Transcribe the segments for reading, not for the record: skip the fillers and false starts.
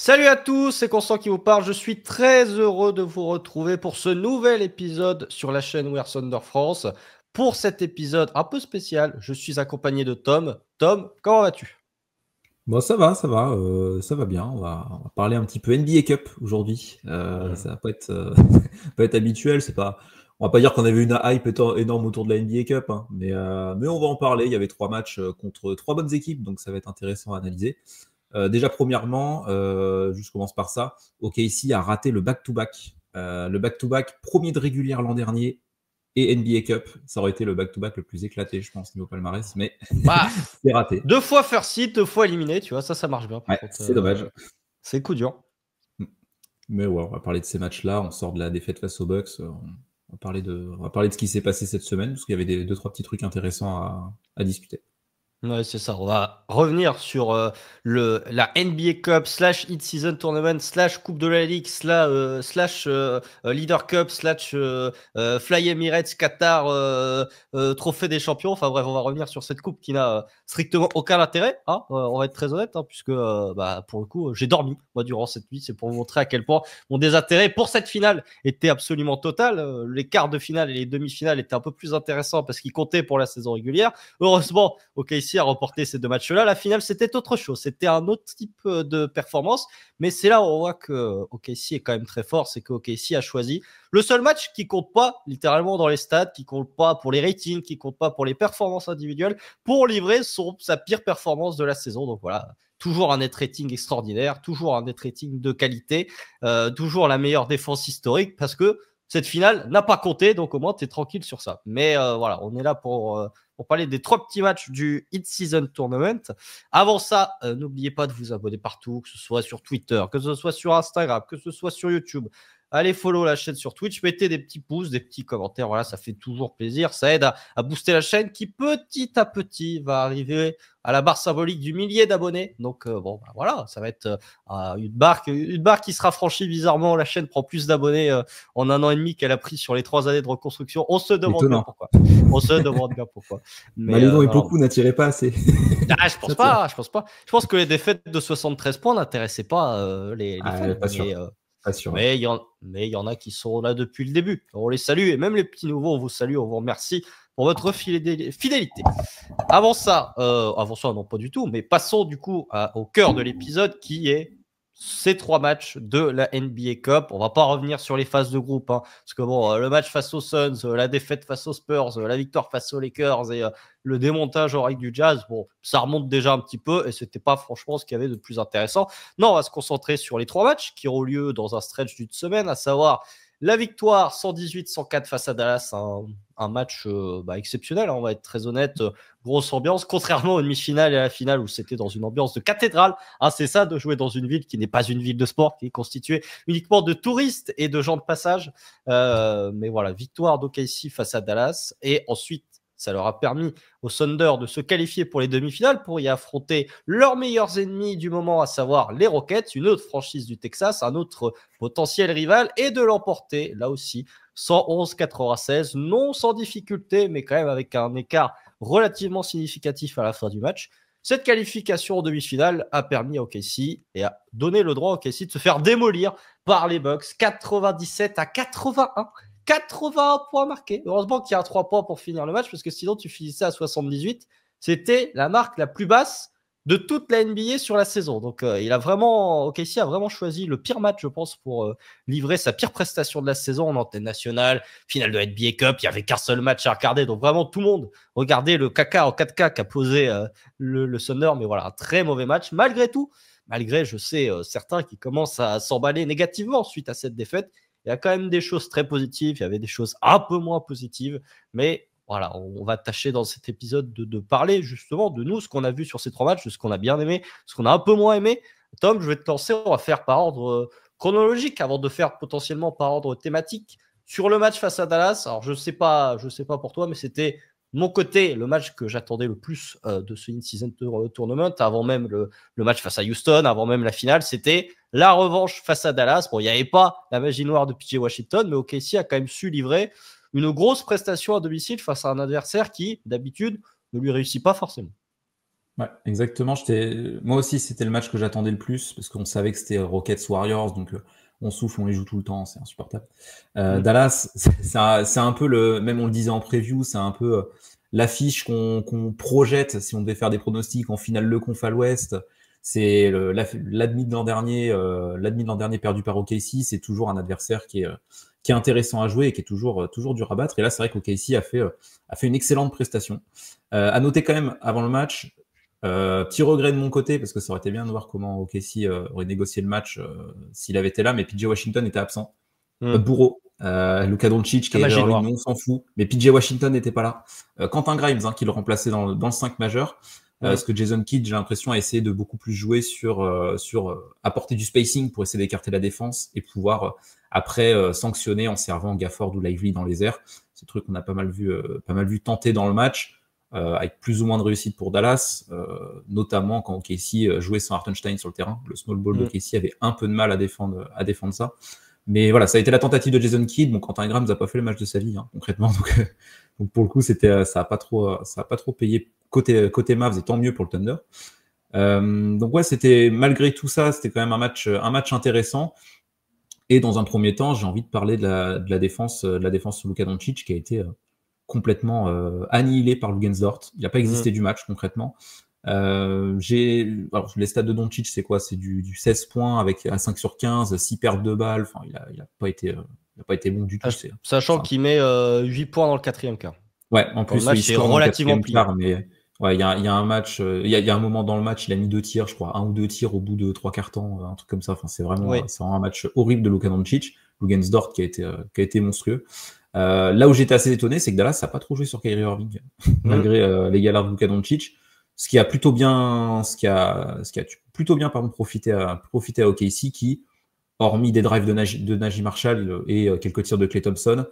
Salut à tous, c'est Constant qui vous parle. Je suis très heureux de vous retrouver pour ce nouvel épisode sur la chaîne We're Thunder France. Pour cet épisode un peu spécial, je suis accompagné de Tom. Tom, comment vas-tu? Bon, ça va bien. On va parler un petit peu NBA Cup aujourd'hui. Ça va pas être, pas être habituel. On va pas dire qu'on avait une hype énorme autour de la NBA Cup, hein, mais on va en parler. Il y avait 3 matchs contre 3 bonnes équipes, donc ça va être intéressant à analyser. Déjà, premièrement, je commence par ça. OKC a raté le back-to-back. Le back-to-back premier de régulière l'an dernier et NBA Cup. Ça aurait été le back-to-back le plus éclaté, je pense, niveau palmarès, mais Bah, c'est raté. 2 fois first seed, 2 fois éliminé, tu vois, ça marche bien par Ouais, contre. c'est dommage. C'est coup dur. Mais ouais, on va parler de ces matchs-là. On sort de la défaite face aux Bucks. On va parler de ce qui s'est passé cette semaine, parce qu'il y avait deux, trois petits trucs intéressants à discuter. Ouais, c'est ça. On va revenir sur la NBA Cup slash Hit Season Tournament slash Coupe de la Ligue slash Leader Cup slash Fly Emirates Qatar Trophée des Champions. Enfin bref, on va revenir sur cette coupe qui n'a strictement aucun intérêt. Hein. On va être très honnête, hein, puisque pour le coup, j'ai dormi moi durant cette nuit. C'est pour vous montrer à quel point mon désintérêt pour cette finale était absolument total. Les quarts de finale et les demi-finales étaient un peu plus intéressants parce qu'ils comptaient pour la saison régulière. Heureusement, OKC a remporté ces 2 matchs-là. La finale, c'était autre chose. C'était un autre type de performance. Mais c'est là où on voit que OKC est quand même très fort. C'est que OKC a choisi le seul match qui compte pas, littéralement, dans les stats, qui compte pas pour les ratings, qui compte pas pour les performances individuelles, pour livrer sa pire performance de la saison. Donc voilà, toujours un net rating extraordinaire, toujours un net rating de qualité, toujours la meilleure défense historique, parce que cette finale n'a pas compté, donc au moins tu es tranquille sur ça. Mais voilà, on est là pour parler des 3 petits matchs du Hit Season Tournament. Avant ça, n'oubliez pas de vous abonner partout, que ce soit sur Twitter, que ce soit sur Instagram, que ce soit sur YouTube. Allez follow la chaîne sur Twitch, mettez des petits pouces, des petits commentaires, voilà, ça fait toujours plaisir, ça aide à booster la chaîne qui petit à petit va arriver à la barre symbolique du millier d'abonnés. Donc voilà, ça va être une barre qui sera franchie bizarrement. La chaîne prend plus d'abonnés en 1 an et demi qu'elle a pris sur les 3 années de reconstruction. On se demande bien Étonnant. pourquoi. On se demande bien pourquoi. Mais Malédon et non. Poku n'attiraient pas assez. Je pense Ça tire. pas, je pense pas. Je pense que les défaites de 73 points n'intéressaient pas les fans. Pas sûr. Pas sûr. Ouais. Mais il y en a qui sont là depuis le début. On les salue et même les petits nouveaux, on vous salue, on vous remercie pour votre fidélité. Avant ça, non pas du tout, mais passons du coup au cœur de l'épisode qui est ces 3 matchs de la NBA Cup. On va pas revenir sur les phases de groupe, hein, parce que bon, le match face aux Suns, la défaite face aux Spurs, la victoire face aux Lakers et le démontage en règle du Jazz, bon, ça remonte déjà un petit peu et c'était pas franchement ce qu'il y avait de plus intéressant. Non, on va se concentrer sur les 3 matchs qui auront lieu dans un stretch d'une semaine, à savoir la victoire 118-104 face à Dallas, un match exceptionnel, hein, on va être très honnête, grosse ambiance, contrairement aux demi-finales et à la finale où c'était dans une ambiance de cathédrale. Hein, c'est ça de jouer dans une ville qui n'est pas une ville de sport, qui est constituée uniquement de touristes et de gens de passage. Mais voilà, victoire d'OKC face à Dallas et ensuite ça leur a permis aux Thunder de se qualifier pour les demi-finales pour y affronter leurs meilleurs ennemis du moment, à savoir les Rockets, une autre franchise du Texas, un autre potentiel rival, et de l'emporter là aussi 111-96, non sans difficulté, mais quand même avec un écart relativement significatif à la fin du match. Cette qualification en demi-finale a permis à OKC et a donné le droit à OKC de se faire démolir par les Bucks 97-81. 81 points marqués. Heureusement qu'il y a 3 points pour finir le match, parce que sinon tu finissais à 78. C'était la marque la plus basse de toute la NBA sur la saison. Donc OKC a vraiment choisi le pire match, je pense, pour livrer sa pire prestation de la saison en antenne nationale, finale de NBA Cup. Il n'y avait qu'un seul match à regarder, donc vraiment tout le monde regardait le caca en 4K qu'a posé le Thunder. Mais voilà, un très mauvais match. Malgré tout, malgré, je sais, certains qui commencent à s'emballer négativement suite à cette défaite, il y a quand même des choses très positives, il y avait des choses un peu moins positives, mais voilà, on va tâcher dans cet épisode de parler justement de nous, ce qu'on a vu sur ces 3 matchs, de ce qu'on a bien aimé, ce qu'on a un peu moins aimé. Tom, je vais te lancer, on va faire par ordre chronologique avant de faire potentiellement par ordre thématique. Sur le match face à Dallas, alors je sais pas pour toi, mais c'était mon côté le match que j'attendais le plus de ce in-season tournament, avant même le match face à Houston, avant même la finale, c'était la revanche face à Dallas. Bon, il n'y avait pas la magie noire de PJ Washington, mais OKC a quand même su livrer une grosse prestation à domicile face à un adversaire qui, d'habitude, ne lui réussit pas forcément. Ouais, exactement. Moi aussi, c'était le match que j'attendais le plus parce qu'on savait que c'était Rockets Warriors, donc on souffle, on les joue tout le temps, c'est insupportable. Dallas, c'est un peu même on le disait en preview, c'est un peu l'affiche qu'on projette si on devait faire des pronostics en finale le conf à l'Ouest. C'est l'admis de l'an dernier perdu par OKC, c'est toujours un adversaire qui est intéressant à jouer et qui est toujours dur à battre. Et là, c'est vrai qu'OKC a fait une excellente prestation. À noter quand même avant le match. Petit regret de mon côté parce que ça aurait été bien de voir comment OKC aurait négocié le match s'il avait été là, mais PJ Washington était absent. Bourreau, Luka Doncic, Kyrie Irving, on s'en fout, mais PJ Washington n'était pas là. Quentin Grimes qui le remplaçait dans le 5 majeur. Parce que Jason Kidd, j'ai l'impression, a essayé de beaucoup plus jouer sur apporter du spacing pour essayer d'écarter la défense et pouvoir après sanctionner en servant Gafford ou Lively dans les airs. C'est un truc qu'on a pas mal vu tenter dans le match. Avec plus ou moins de réussite pour Dallas, notamment quand OKC jouait sans Hartenstein sur le terrain. Le small ball d'OKC avait un peu de mal à défendre ça. Mais voilà, ça a été la tentative de Jason Kidd. Bon, Quentin Grimes n'a pas fait le match de sa vie, concrètement. Donc pour le coup, ça a pas trop payé côté Mavs, et tant mieux pour le Thunder. Donc ouais, c'était malgré tout ça, c'était quand même un match intéressant. Et dans un premier temps, j'ai envie de parler de la défense sur Luka Doncic qui a été complètement annihilé par Luguensdort. Il n'a pas existé du match concrètement. Alors, les stats de Doncic, c'est quoi? C'est du 16 points avec un 5 sur 15, 6 pertes de balles. Enfin, il a pas été bon du tout. Sachant qu'il met 8 points dans le quatrième quart. Ouais, en plus, le match est relativement plié. Mais ouais, il y a un match, il y a un moment dans le match, il a mis 2 tirs, je crois, 1 ou 2 tirs au bout de 3 quarts temps, un truc comme ça. Enfin, c'est vraiment un match horrible de Luka Doncic. Luguensdort qui a été monstrueux. Là où j'étais assez étonné, c'est que Dallas n'a pas trop joué sur Kyrie Irving, malgré les galères de Luka Doncic, ce qui a plutôt bien profité à OKC qui, hormis des drives de Najee Marshall et quelques tirs de Klay Thompson,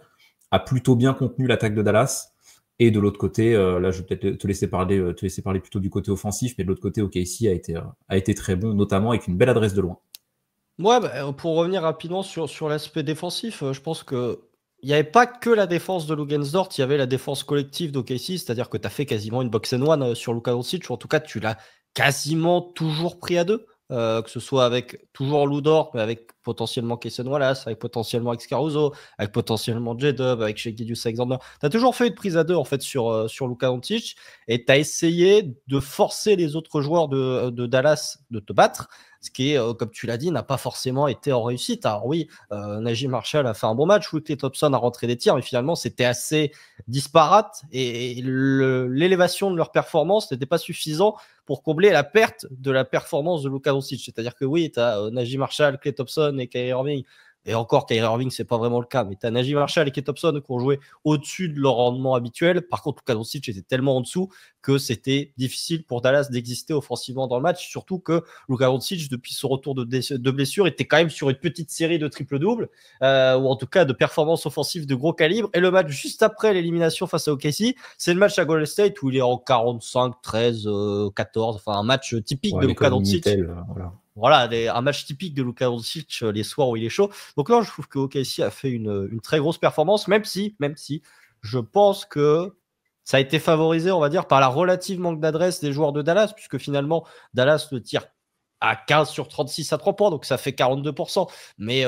a plutôt bien contenu l'attaque de Dallas. Et de l'autre côté, là je vais peut-être te laisser parler plutôt du côté offensif, mais de l'autre côté, OKC a été très bon, notamment avec une belle adresse de loin. Ouais, pour revenir rapidement sur l'aspect défensif, je pense que il n'y avait pas que la défense de Luguensdort, il y avait la défense collective d'OKC, c'est-à-dire que tu as fait quasiment une box and one sur Luka Doncic, ou en tout cas tu l'as quasiment toujours pris à deux, que ce soit avec toujours Lou Dort, mais avec potentiellement Cason Wallace, avec potentiellement Alex Caruso, avec potentiellement J-Dub, avec Shai Gilgeous-Alexander. Tu as toujours fait une prise à deux en fait sur Luka Doncic et tu as essayé de forcer les autres joueurs de Dallas de te battre. Ce qui est, comme tu l'as dit, n'a pas forcément été en réussite. Alors oui, Najee Marshall a fait un bon match, Klay Thompson a rentré des tirs, mais finalement c'était assez disparate et l'élévation de leur performance n'était pas suffisant pour combler la perte de la performance de Luka Doncic. C'est-à-dire que oui, tu as Najee Marshall, Klay Thompson et Kyrie Irving. Et encore, Kyrie Irving, c'est pas vraiment le cas, mais tu as Najee Marshall et Klay Thompson qui ont joué au-dessus de leur rendement habituel. Par contre, Luka Doncic était tellement en dessous que c'était difficile pour Dallas d'exister offensivement dans le match, surtout que Luka Doncic, depuis son retour de blessure, était quand même sur une petite série de triple-double, ou en tout cas de performances offensives de gros calibre. Et le match juste après l'élimination face à OKC, c'est le match à Golden State où il est en 45, 13, 14, enfin un match typique de Luka Doncic. Voilà, un match typique de Luka Doncic les soirs où il est chaud. Donc là, je trouve que OKC a fait une très grosse performance, même si je pense que ça a été favorisé, on va dire, par la relative manque d'adresse des joueurs de Dallas, puisque finalement, Dallas le tire à 15 sur 36 à 3 points, donc ça fait 42%. Mais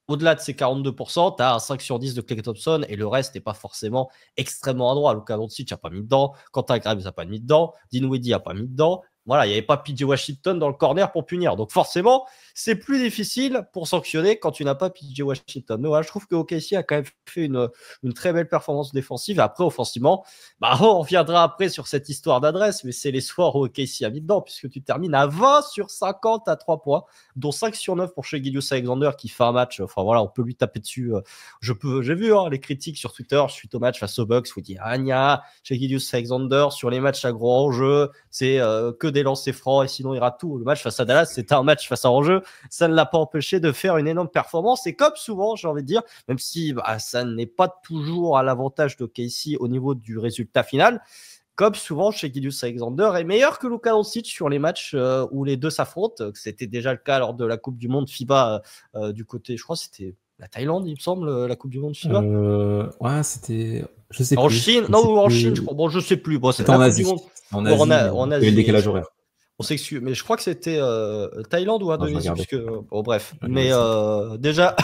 au-delà de ces 42%, tu as un 5 sur 10 de Klay Thompson et le reste n'est pas forcément extrêmement adroit. Luka Doncic n'a pas mis dedans, Quentin Grimes n'a pas mis dedans, Dinwiddie n'a pas mis dedans. Voilà, il n'y avait pas PJ Washington dans le corner pour punir. Donc forcément, c'est plus difficile pour sanctionner quand tu n'as pas PJ Washington. Mais voilà, je trouve que OKC a quand même fait une très belle performance défensive. Et après, offensivement, on reviendra après sur cette histoire d'adresse, mais c'est les soirs où OKC a mis dedans, puisque tu termines à 20 sur 50 à 3 points, dont 5 sur 9 pour Shai Gilgeous-Alexander qui fait un match. Enfin voilà, on peut lui taper dessus. J'ai vu les critiques sur Twitter suite au match face aux Bucks où il dit Anya, Shai Gilgeous-Alexander sur les matchs à gros enjeu, c'est que des lancers francs et sinon il rate tout. Le match face à Dallas, c'était un match face à enjeu. Ça ne l'a pas empêché de faire une énorme performance. Et comme souvent, j'ai envie de dire, même si ça n'est pas toujours à l'avantage de Casey au niveau du résultat final, comme souvent, Shai Gilgeous-Alexander est meilleur que Luka Doncic sur les matchs où les deux s'affrontent. C'était déjà le cas lors de la Coupe du Monde FIBA du côté, je crois que c'était la Thaïlande, il me semble, la Coupe du Monde FIBA. Ouais, c'était Je sais En plus. Chine, Je non, sais ou en plus. Chine, je crois. Bon, je sais plus. Bon, c'est C'était la en Coupe du Asie. Monde. En Bon, Asie, mais en il y a eu le Asie. décalage horaire. On s'excuse, mais je crois que c'était Thaïlande ou Non, je Indonésie, regardais. puisque bon, bref. Je Mais regardais ça. déjà,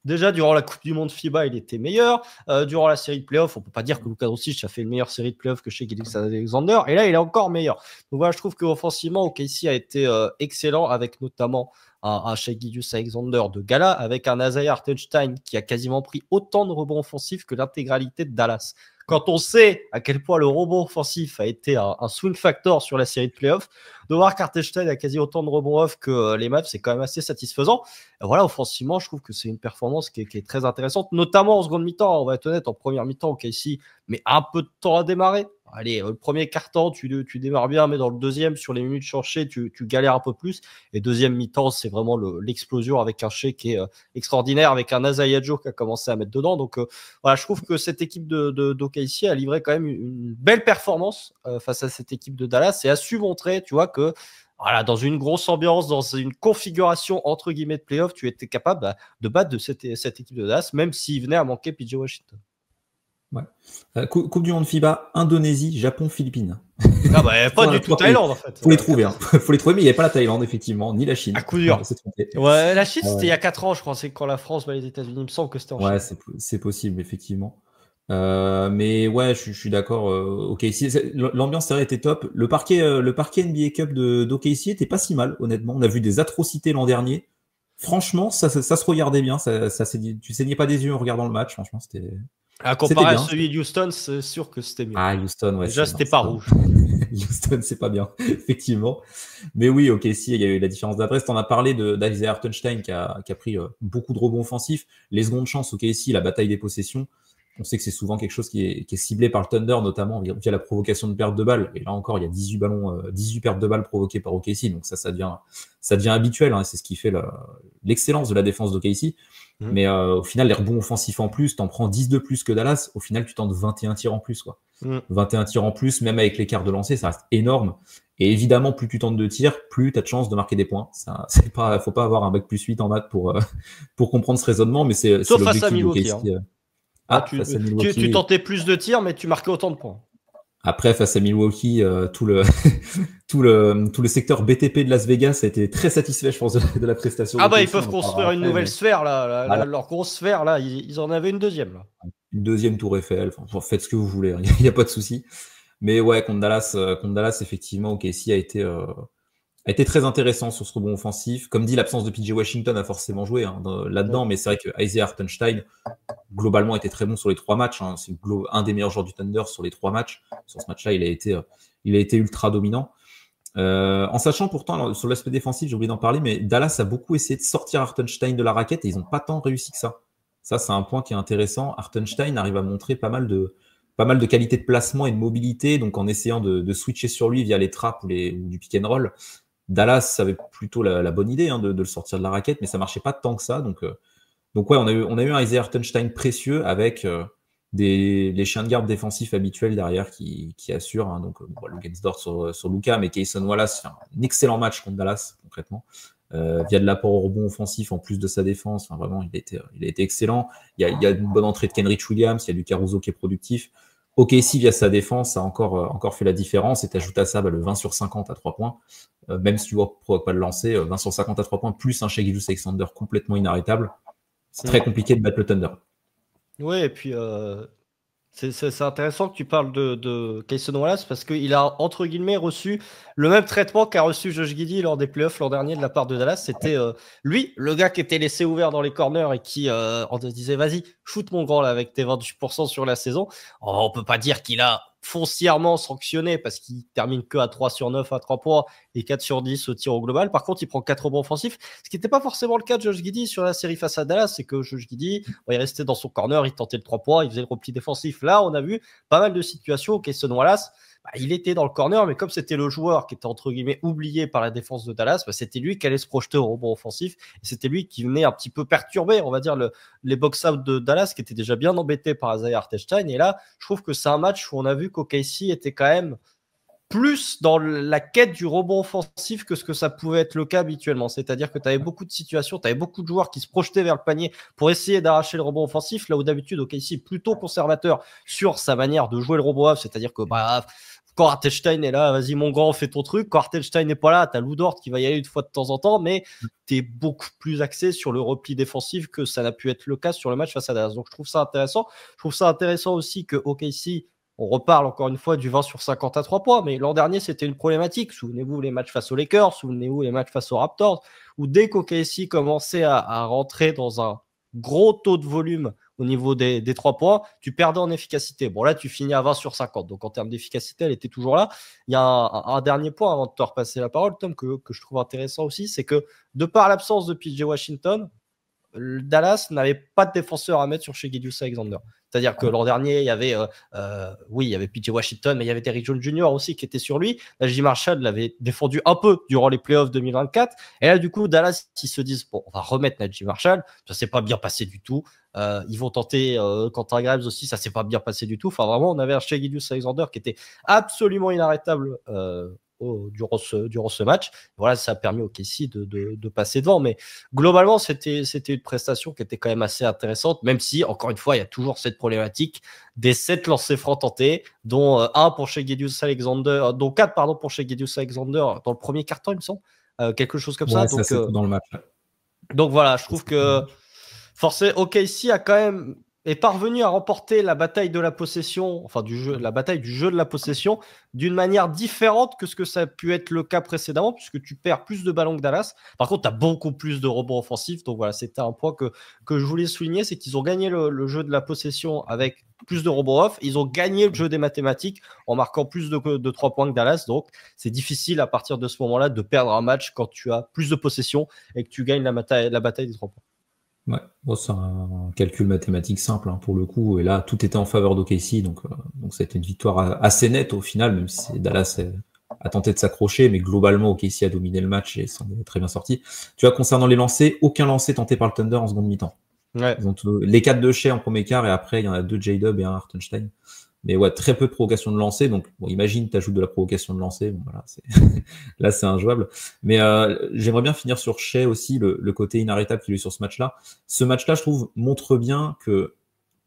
déjà durant la Coupe du Monde FIBA, il était meilleur. Durant la série de playoffs, on peut pas dire que Luka Doncic a fait une meilleure série de playoffs que chez Alexander. Et là, il est encore meilleur. Donc voilà, je trouve qu'offensivement, OKC a été excellent, avec notamment un Shai Gilgeous-Alexander de gala, avec un Isaiah Hartenstein qui a quasiment pris autant de rebonds offensifs que l'intégralité de Dallas. Quand on sait à quel point le rebond offensif a été un swing factor sur la série de playoffs, de voir qu'Hartenstein a quasi autant de rebonds off que les Mavs, c'est quand même assez satisfaisant. Et voilà, offensivement, je trouve que c'est une performance qui est très intéressante, notamment en seconde mi-temps. On va être honnête, en première mi-temps, OKC met un peu de temps à démarrer. Allez, le premier quart-temps, tu démarres bien, mais dans le deuxième, sur les minutes cherchées, tu galères un peu plus. Et deuxième mi-temps, c'est vraiment l'explosion avec un Shai qui est extraordinaire, avec un Isaiah Joe qui a commencé à mettre dedans. Donc voilà, je trouve que cette équipe d'OKC a livré quand même une belle performance face à cette équipe de Dallas et a su montrer, tu vois, que voilà, dans une grosse ambiance, dans une configuration entre guillemets de playoff, tu étais capable de battre cette équipe de Dallas, même s'il venait à manquer PJ Washington. Ouais. Coupe du Monde FIBA, Indonésie, Japon, Philippines. Ah bah, pas du tout Thaïlande en fait. Faut les trouver, hein. Faut les trouver, mais il n'y a pas la Thaïlande, effectivement, ni la Chine. À coup dur. Ouais, la Chine, c'était il y a 4 ans, je crois. C'est quand la France bat les États-Unis. Il me semble que c'était en Chine. Ouais, c'est possible, effectivement. Mais ouais, je suis d'accord. OKC, l'ambiance c'est vrai était top. Le parquet NBA Cup d'OKC était pas si mal, honnêtement. On a vu des atrocités l'an dernier. Franchement, ça se regardait bien. Tu saignais pas des yeux en regardant le match. Franchement, c'était. À comparer à celui de Houston, c'est sûr que c'était mieux. Ah, Houston, ouais. Déjà, c'était pas rouge. Houston, c'est pas bien, effectivement. Mais oui, OKC, il y a eu la différence d'adresse. T'en as parlé d'Isaiah Hartenstein qui a pris beaucoup de rebonds offensifs. Les secondes chances, OKC, la bataille des possessions. On sait que c'est souvent quelque chose qui est ciblé par le Thunder, notamment via la provocation de pertes de balles. Et là encore, il y a 18 pertes de balles provoquées par OKC. Donc ça devient habituel. Hein, c'est ce qui fait l'excellence de la défense d'OKC. Mais au final, les rebonds offensifs en plus, t'en prends 10 de plus que Dallas. Au final, tu tentes 21 tirs en plus, quoi. 21 tirs en plus, même avec l'écart de lancer, ça reste énorme. Et évidemment, plus tu tentes de tirs, plus tu as de chances de marquer des points. Faut pas avoir un bac +8 en maths pour comprendre ce raisonnement, mais c'est sauf face à Milwaukee. Tu tentais plus de tirs, mais tu marquais autant de points. Après, face à Milwaukee, tout le secteur BTP de Las Vegas a été très satisfait, je pense, de la prestation. Ah bah, ils peuvent construire une nouvelle sphère, là. Voilà. Leur grosse sphère, là, ils en avaient une deuxième, là. Une deuxième tour Eiffel. Enfin, faites ce que vous voulez, hein. Il n'y a pas de souci. Mais ouais, contre Dallas, effectivement, OKC a été très intéressant sur ce rebond offensif. Comme dit, l'absence de PJ Washington a forcément joué là-dedans, mais c'est vrai que Isaiah Hartenstein, globalement, était très bon sur les 3 matchs. Hein. C'est un des meilleurs joueurs du Thunder sur les 3 matchs. Sur ce match-là, il a été ultra dominant. En sachant pourtant, sur l'aspect défensif, j'ai oublié d'en parler, mais Dallas a beaucoup essayé de sortir Hartenstein de la raquette et ils n'ont pas tant réussi que ça. Ça, c'est un point qui est intéressant. Hartenstein arrive à montrer pas mal de qualité de placement et de mobilité, donc en essayant de switcher sur lui via les traps ou du pick and roll. Dallas avait plutôt la bonne idée de le sortir de la raquette, mais ça marchait pas tant que ça. Donc ouais, on a eu un Isaiah Hartenstein précieux avec les chiens de garde défensifs habituels derrière qui assurent. Hein, donc Luguensdorf sur Luka, mais Cason Wallace fait un excellent match contre Dallas concrètement. Via de l'apport au rebond offensif en plus de sa défense. Enfin, vraiment, il a été excellent. Il y a une bonne entrée de Kenrich Williams, il y a du Caruso qui est productif. OKC, via sa défense, a encore fait la différence. Et t'ajoutes à ça le 20 sur 50 à 3 points. Même si tu ne provoques pas le lancer, 20 sur 50 à 3 points, plus un Shai Gilgeous-Alexander complètement inarrêtable. C'est très compliqué de battre le Thunder. Ouais, et puis c'est intéressant que tu parles de Cason Wallace parce qu'il a, entre guillemets, reçu le même traitement qu'a reçu Josh Giddey lors des playoffs l'an dernier de la part de Dallas. C'était lui, le gars qui était laissé ouvert dans les corners et qui on te disait vas-y, shoot mon grand là avec tes 28% sur la saison. On peut pas dire qu'il a foncièrement sanctionné parce qu'il termine que à 3 sur 9 à 3 points et 4 sur 10 au tir au global. Par contre, il prend 4 rebonds offensifs, ce qui n'était pas forcément le cas de Josh Giddey sur la série face à Dallas. C'est que Josh Giddey, il restait dans son corner, il tentait le 3 points, il faisait le repli défensif. Là, on a vu pas mal de situations où Cason Wallace, il était dans le corner, mais comme c'était le joueur qui était entre guillemets oublié par la défense de Dallas, c'était lui qui allait se projeter au rebond offensif et c'était lui qui venait un petit peu perturber, on va dire, les box-out de Dallas qui étaient déjà bien embêtés par Isaiah Hartenstein. Et là, je trouve que c'est un match où on a vu qu'OKC était quand même plus dans la quête du rebond offensif que ce que ça pouvait être le cas habituellement. C'est-à-dire que tu avais beaucoup de situations, tu avais beaucoup de joueurs qui se projetaient vers le panier pour essayer d'arracher le rebond offensif, là où d'habitude, OKC est plutôt conservateur sur sa manière de jouer le rebond off, c'est-à-dire que quand Hartenstein est là, vas-y mon grand, fais ton truc. Quand Hartenstein n'est pas là, tu as Lou Dort qui va y aller une fois de temps en temps, mais tu es beaucoup plus axé sur le repli défensif que ça n'a pu être le cas sur le match face à Dallas. Donc je trouve ça intéressant. Je trouve ça intéressant aussi que OKC, on reparle encore une fois du 20 sur 50 à 3 points, mais l'an dernier, c'était une problématique. Souvenez-vous les matchs face aux Lakers, souvenez-vous les matchs face aux Raptors, où dès qu'OKC commençait à rentrer dans un gros taux de volume au niveau des 3 points, tu perdais en efficacité. Bon, là, tu finis à 20 sur 50. Donc, en termes d'efficacité, elle était toujours là. Il y a un dernier point avant de te repasser la parole, Tom, que je trouve intéressant aussi, c'est que de par l'absence de PJ Washington, Dallas n'avait pas de défenseur à mettre sur chez Gilgeous-Alexander. C'est-à-dire que l'an dernier, il y avait, il y avait PJ Washington, mais il y avait Derrick Jones Jr. aussi qui était sur lui. Najee Marshall l'avait défendu un peu durant les playoffs 2024. Et là, du coup, Dallas, ils se disent, bon, on va remettre Najee Marshall. Ça s'est pas bien passé du tout. Ils vont tenter Quentin Grimes aussi, ça s'est pas bien passé du tout. Enfin, vraiment, on avait un Shai Gilgeous-Alexander qui était absolument inarrêtable durant ce match. Voilà, ça a permis au KC de passer devant. Mais globalement, c'était une prestation qui était quand même assez intéressante, même si, encore une fois, il y a toujours cette problématique des 7 lancers francs tentés, dont 1 pour Shai Gilgeous-Alexander, dont 4 pardon, pour Shai Gilgeous-Alexander dans le premier quart-temps, il me semble. Quelque chose comme ça. Donc, c'est tout dans le match. Donc voilà, je trouve que OKC a quand même est parvenu à remporter la bataille de la possession, enfin la bataille du jeu de la possession d'une manière différente que ce que ça a pu être le cas précédemment, puisque tu perds plus de ballons que Dallas. Par contre, tu as beaucoup plus de rebonds offensifs. Donc voilà, c'était un point que je voulais souligner, c'est qu'ils ont gagné le jeu de la possession avec plus de rebonds off. Ils ont gagné le jeu des mathématiques en marquant plus de 3 points que Dallas. Donc c'est difficile à partir de ce moment-là de perdre un match quand tu as plus de possession et que tu gagnes la bataille des 3 points. Ouais, bon, c'est un calcul mathématique simple hein, pour le coup, et là tout était en faveur d'OKC, donc ça a été une victoire assez nette au final, même si Dallas a tenté de s'accrocher, mais globalement OKC a dominé le match et s'en est très bien sorti. Tu vois, concernant les lancers, aucun lancer tenté par le Thunder en seconde mi-temps. Ouais. Ils ont les 4 de Shai en premier quart, et après il y en a 2 J-Dub et 1 Hartenstein. Mais ouais, très peu de provocation de lancer. Donc, bon, imagine, tu ajoutes de la provocation de lancer. Bon, voilà, là, c'est injouable. Mais j'aimerais bien finir sur Shai aussi, le côté inarrêtable qu'il a eu sur ce match-là. Ce match-là, je trouve, montre bien que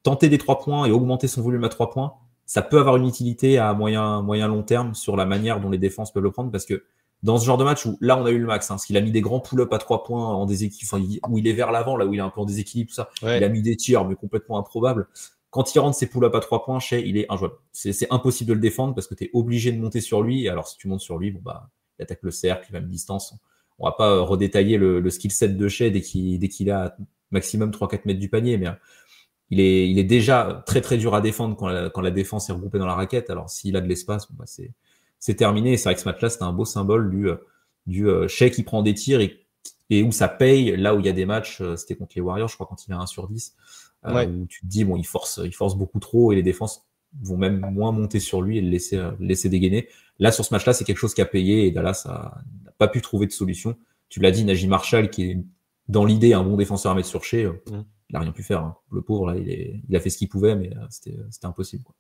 tenter des 3 points et augmenter son volume à 3 points, ça peut avoir une utilité à moyen long terme sur la manière dont les défenses peuvent le prendre. Parce que dans ce genre de match où, là, on a eu le max, hein, parce qu'il a mis des grands pull-ups à 3 points en déséquilibre, enfin, où il est vers l'avant, là où il est un peu en déséquilibre, tout ça. Ouais. Il a mis des tirs, mais complètement improbables. Quand il rentre ses pull-ups à 3 points, Shai, il est injouable. C'est impossible de le défendre parce que tu es obligé de monter sur lui. Et alors, si tu montes sur lui, bon, bah, il attaque le cercle, il va à distance. On va pas redétailler le skill set de Shai dès qu'il a maximum 3-4 mètres du panier, mais il est déjà très très dur à défendre quand la défense est regroupée dans la raquette. Alors, s'il a de l'espace, bon, bah, c'est terminé. Et c'est vrai que ce match-là, c'était un beau symbole du Shai qui prend des tirs et où ça paye là où il y a des matchs. C'était contre les Warriors, je crois, quand il a 1 sur 10. Ouais. Où tu te dis, bon, il force beaucoup trop et les défenses vont même moins monter sur lui et le laisser dégainer. Là, sur ce match-là, c'est quelque chose qui a payé et Dallas n'a pas pu trouver de solution. Tu l'as dit, Najee Marshall, qui est dans l'idée un bon défenseur à mettre sur Shai, il n'a rien pu faire. Hein. Le pauvre, là, il a fait ce qu'il pouvait, mais c'était impossible. Quoi.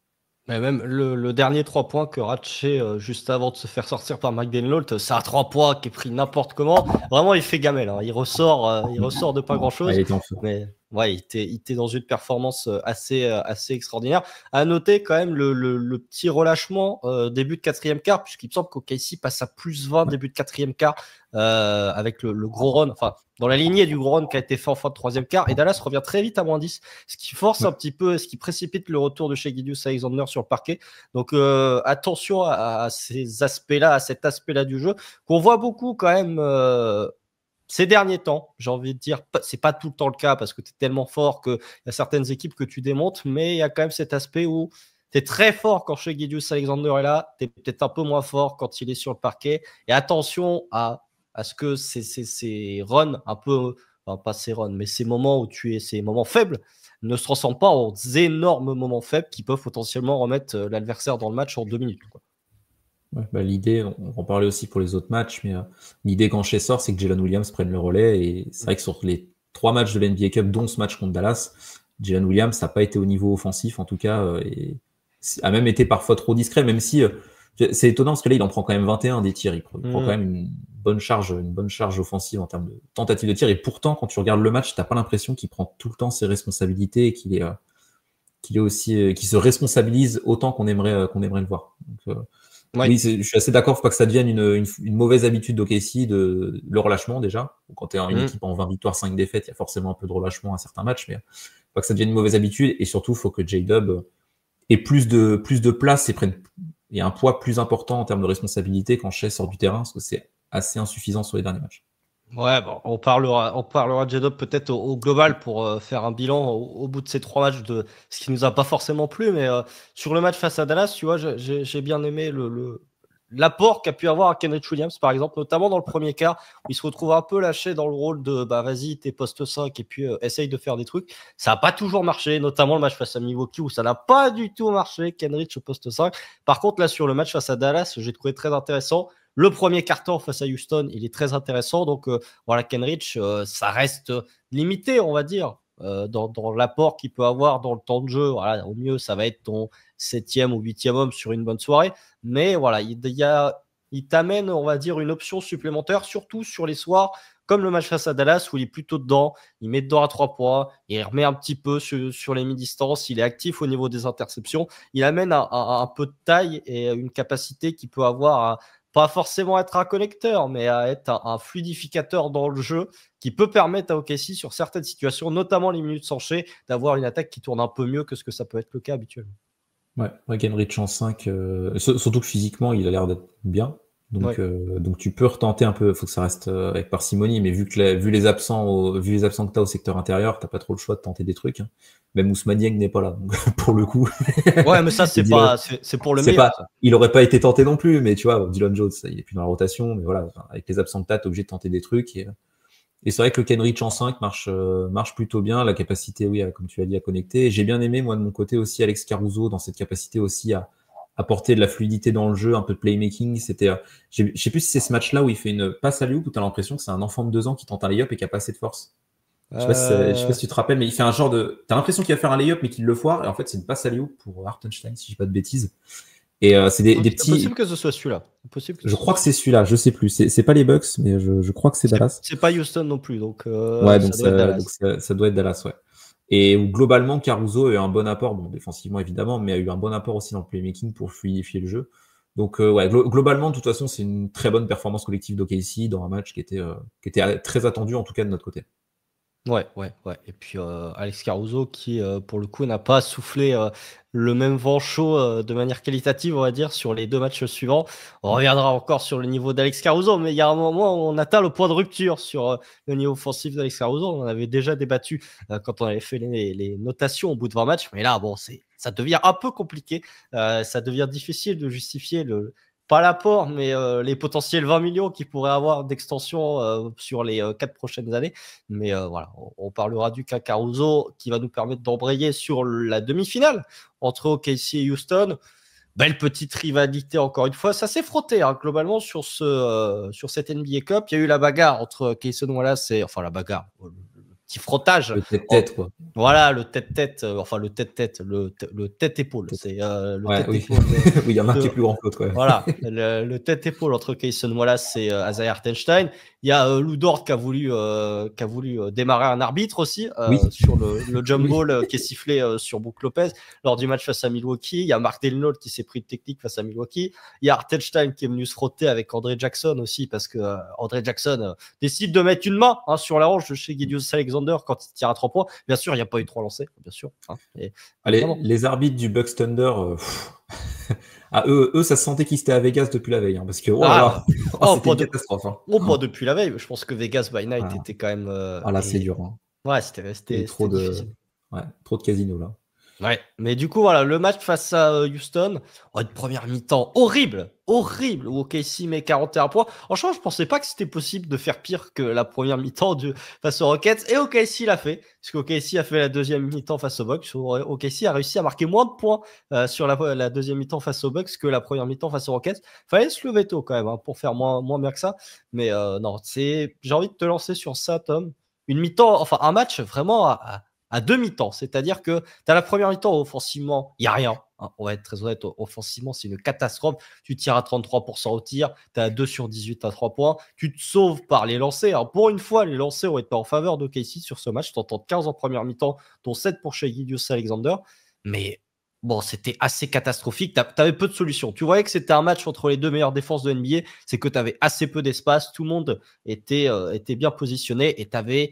Mais même le dernier 3 points que rate Shai juste avant de se faire sortir par McDaniel, c'est un 3 points qui est pris n'importe comment. Vraiment, il fait gamelle. Hein. Il ressort de pas grand-chose. Ah, il était en feu. Mais ouais, il était dans une performance assez extraordinaire. À noter quand même le petit relâchement début de 4e quart, puisqu'il me semble qu'OKC passe à plus 20 début de 4e quart avec le gros run, enfin dans la lignée du gros run qui a été fait en fin de 3e quart, et Dallas revient très vite à moins 10, ce qui force un petit peu, ce qui précipite le retour de Shai Gilgeous-Alexander sur le parquet. Donc attention à ces aspects-là, à cet aspect-là du jeu, qu'on voit beaucoup quand même ces derniers temps, j'ai envie de dire, c'est pas tout le temps le cas parce que tu es tellement fort qu'il y a certaines équipes que tu démontes, mais il y a quand même cet aspect où tu es très fort quand Shai Gilgeous-Alexander est là, tu es peut-être un peu moins fort quand il est sur le parquet. Et attention à ce que ces runs un peu, enfin pas ces runs, mais ces moments où ces moments faibles ne se transforment pas en énormes moments faibles qui peuvent potentiellement remettre l'adversaire dans le match en 2 minutes. Quoi. Ouais, bah l'idée, on en parlait aussi pour les autres matchs, mais l'idée quand Shai sort, c'est que Jalen Williams prenne le relais. Et c'est vrai que sur les 3 matchs de l'NBA Cup, dont ce match contre Dallas, Jalen Williams n'a pas été au niveau offensif, en tout cas, et a même été parfois trop discret, même si C'est étonnant parce que là, il en prend quand même 21 des tirs. Il prend quand même une bonne charge offensive en termes de tentative de tir. Et pourtant, quand tu regardes le match, t'as pas l'impression qu'il prend tout le temps ses responsabilités et qu'il est aussi, qu'il se responsabilise autant qu'on aimerait le voir. Donc, oui, je suis assez d'accord. Faut pas que ça devienne une mauvaise habitude d'OKC le relâchement déjà. Quand tu es une équipe en 20 victoires, 5 défaites, il y a forcément un peu de relâchement à certains matchs, mais faut pas que ça devienne une mauvaise habitude. Et surtout, faut que J-Dub ait plus de place et ait un poids plus important en termes de responsabilité quand Shai sort du terrain, parce que c'est assez insuffisant sur les derniers matchs. Ouais, bon, on parlera de J-Dub peut-être au global pour faire un bilan au bout de ces 3 matchs de ce qui nous a pas forcément plu, mais sur le match face à Dallas, tu vois, j'ai bien aimé l'apport qu'a pu avoir à Kenrich Williams, par exemple, notamment dans le premier quart, où il se retrouve un peu lâché dans le rôle de vas-y, t'es poste 5 et puis essaye de faire des trucs. Ça n'a pas toujours marché, notamment le match face à Milwaukee où ça n'a pas du tout marché, Kenrich au poste 5. Par contre, là, sur le match face à Dallas, j'ai trouvé très intéressant. Le premier quart-temps face à Houston, il est très intéressant. Donc, voilà, Kenrich, ça reste limité, on va dire, dans l'apport qu'il peut avoir dans le temps de jeu. Voilà, au mieux, ça va être ton 7e ou 8e homme sur une bonne soirée. Mais voilà, il t'amène, on va dire, une option supplémentaire, surtout sur les soirs comme le match face à Dallas où il est plutôt dedans, il met dedans à 3 points, il remet un petit peu sur les mi-distances, il est actif au niveau des interceptions, il amène un peu de taille et une capacité qu'il peut avoir pas forcément être un connecteur, mais à être un fluidificateur dans le jeu qui peut permettre à OKC sur certaines situations, notamment les minutes sans Shai, d'avoir une attaque qui tourne un peu mieux que ce que ça peut être le cas habituellement. Ouais, Kenrich en 5, surtout que physiquement, il a l'air d'être bien. Donc, donc tu peux retenter un peu, il faut que ça reste avec parcimonie, mais vu les absents que tu as au secteur intérieur, t'as pas trop le choix de tenter des trucs. Hein. Même Ousmane Dieng n'est pas là, donc, pour le coup. Ouais, mais ça, c'est pour le meilleur. Il aurait pas été tenté non plus, mais tu vois, Dillon Jones, il est plus dans la rotation, mais voilà, avec les absents de t'es obligé de tenter des trucs. Et c'est vrai que le Kenrich en 5 marche plutôt bien, la capacité, oui, comme tu l'as dit, à connecter. J'ai bien aimé, moi, de mon côté aussi, Alex Caruso, dans cette capacité aussi à apporter de la fluidité dans le jeu, un peu de playmaking. C'était, je sais plus si c'est ce match-là où il fait une passe à l'oop où tu as l'impression que c'est un enfant de 2 ans qui tente un lay-up et qui a pas assez de force. Je sais pas si tu te rappelles, mais il fait un genre de. T'as l'impression qu'il va faire un lay-up mais qu'il le foire, et en fait c'est une passe à l'oop pour Hartenstein, si je dis pas de bêtises. Et c'est des petits. C'est possible que ce soit celui-là. Je crois que c'est celui-là, je sais plus. C'est pas les Bucks, mais je crois que c'est Dallas. C'est pas Houston non plus, donc. Ouais, donc ça doit être Dallas, ouais. Et où globalement, Caruso a eu un bon apport, bon, défensivement évidemment, mais a eu un bon apport aussi dans le playmaking pour fluidifier le jeu. Donc, ouais, globalement, de toute façon, c'est une très bonne performance collective d'OKC dans un match qui était très attendu, en tout cas de notre côté. Ouais. Et puis Alex Caruso qui, pour le coup, n'a pas soufflé le même vent chaud de manière qualitative, on va dire, sur les 2 matchs suivants. On reviendra encore sur le niveau d'Alex Caruso, mais il y a un moment où on atteint le point de rupture sur le niveau offensif d'Alex Caruso. On en avait déjà débattu quand on avait fait les notations au bout de 20 matchs, mais là, bon, ça devient un peu compliqué. Ça devient difficile de justifier pas l'apport, mais les potentiels 20 millions qu'il pourrait avoir d'extension sur les 4 prochaines années. Mais voilà, on parlera du cas Caruso qui va nous permettre d'embrayer sur la demi-finale entre OKC et Houston. Belle petite rivalité encore une fois. Ça s'est frotté hein, globalement sur cette NBA Cup. Il y a eu la bagarre entre Cason Wallace et... Enfin la bagarre, le petit frottage. Le tête-tête, quoi. Voilà, le tête-tête, enfin le tête-tête, le tête-épaule. C'est le tête-épaule. Oui, il y en a un qui est plus grand que l'autre. Ouais. Voilà, le tête-épaule entre Cason Wallace et Isaiah Hartenstein. Il y a Lou Dort qui a voulu démarrer un arbitre aussi sur le jump ball qui est sifflé sur Brook Lopez lors du match face à Milwaukee. Il y a Mark Delnault qui s'est pris de technique face à Milwaukee. Il y a Hartenstein qui est venu se frotter avec André Jackson aussi parce que André Jackson décide de mettre une main sur la hanche de chez Gideus Alexander quand il tire à 3 points. Bien sûr, il n'y a pas eu 3 lancés, bien sûr. Hein, Allez, les arbitres du Bucks Thunder... Ah, eux, ça se sentait qu'ils étaient à Vegas depuis la veille, hein, parce que c'était une catastrophe. Hein. Pas depuis la veille. Je pense que Vegas by Night était quand même. Là, c'est dur. Hein. Ouais, c'était trop difficile. Trop de casinos là. Ouais, mais du coup, voilà, le match face à Houston, une première mi-temps horrible, où OKC met 41 points. Franchement, je pensais pas que c'était possible de faire pire que la première mi-temps face aux Rockets, et OKC l'a fait, parce qu'OKC a fait la deuxième mi-temps face aux Bucks. OKC a réussi à marquer moins de points sur la deuxième mi-temps face aux Bucks que la première mi-temps face aux Rockets. Fallait se lever tôt quand même hein, pour faire moins bien que ça, mais non, j'ai envie de te lancer sur ça, Tom. Une mi-temps, enfin un match vraiment à à deux mi-temps. C'est-à-dire que tu as la première mi-temps, offensivement, il n'y a rien. Hein, on va être très honnête, offensivement, c'est une catastrophe. Tu tires à 33% au tir, tu as 2 sur 18 à 3 points. Tu te sauves par les lancers. Alors, pour une fois, les lancers ont été en faveur de Casey sur ce match. Tu entends 15 en première mi-temps, dont 7 pour Shai Gilgeous-Alexander. Mais bon, c'était assez catastrophique. Tu avais peu de solutions. Tu voyais que c'était un match entre les deux meilleures défenses de NBA. C'est que tu avais assez peu d'espace. Tout le monde était bien positionné et tu avais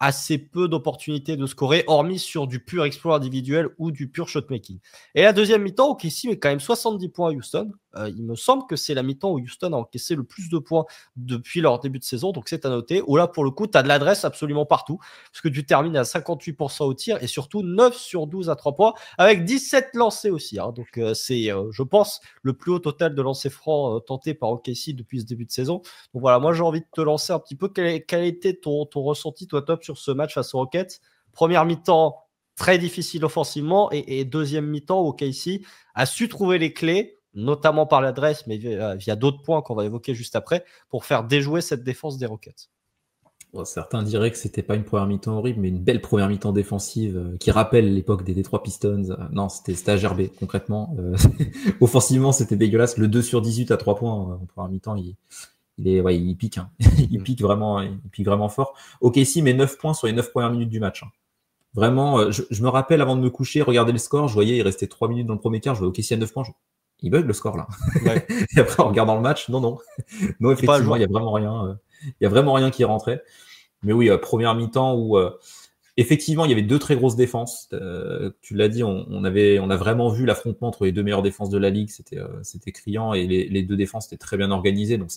assez peu d'opportunités de scorer, hormis sur du pur exploit individuel ou du pur shotmaking. Et la deuxième mi-temps, OKC met quand même 70 points à Houston. Il me semble que c'est la mi-temps où Houston a encaissé le plus de points depuis leur début de saison, donc c'est à noter. Où là, pour le coup, tu as de l'adresse absolument partout, parce que tu termines à 58% au tir et surtout 9 sur 12 à 3 points, avec 17 lancés aussi. Hein. Donc c'est, je pense, le plus haut total de lancers francs tentés par OKC depuis ce début de saison. Donc voilà, moi j'ai envie de te lancer un petit peu. Quel était ton ressenti, toi, Top, sur ce match face aux Rockets? Première mi-temps, très difficile offensivement, et deuxième mi-temps, OKC a su trouver les clés, notamment par l'adresse, mais via d'autres points qu'on va évoquer juste après, pour faire déjouer cette défense des Rockets. Bon, certains diraient que c'était pas une première mi-temps horrible, mais une belle première mi-temps défensive qui rappelle l'époque des Detroit Pistons. Non, c'était à gerber, concrètement. Offensivement, c'était dégueulasse. Le 2 sur 18 à 3 points en première mi-temps, il pique. Hein. il pique vraiment fort. OKC met 9 points sur les 9 premières minutes du match. Hein. Vraiment, je me rappelle avant de me coucher, regarder le score, je voyais, il restait 3 minutes dans le premier quart, je voyais OKC à 9 points. Il bug le score là. Ouais. Et après, en regardant le match, non, effectivement, il n'y a vraiment rien. Il y a vraiment rien qui rentrait. Mais oui, première mi-temps où effectivement, il y avait deux très grosses défenses. Tu l'as dit, on a vraiment vu l'affrontement entre les deux meilleures défenses de la ligue. C'était criant et les deux défenses étaient très bien organisées. Donc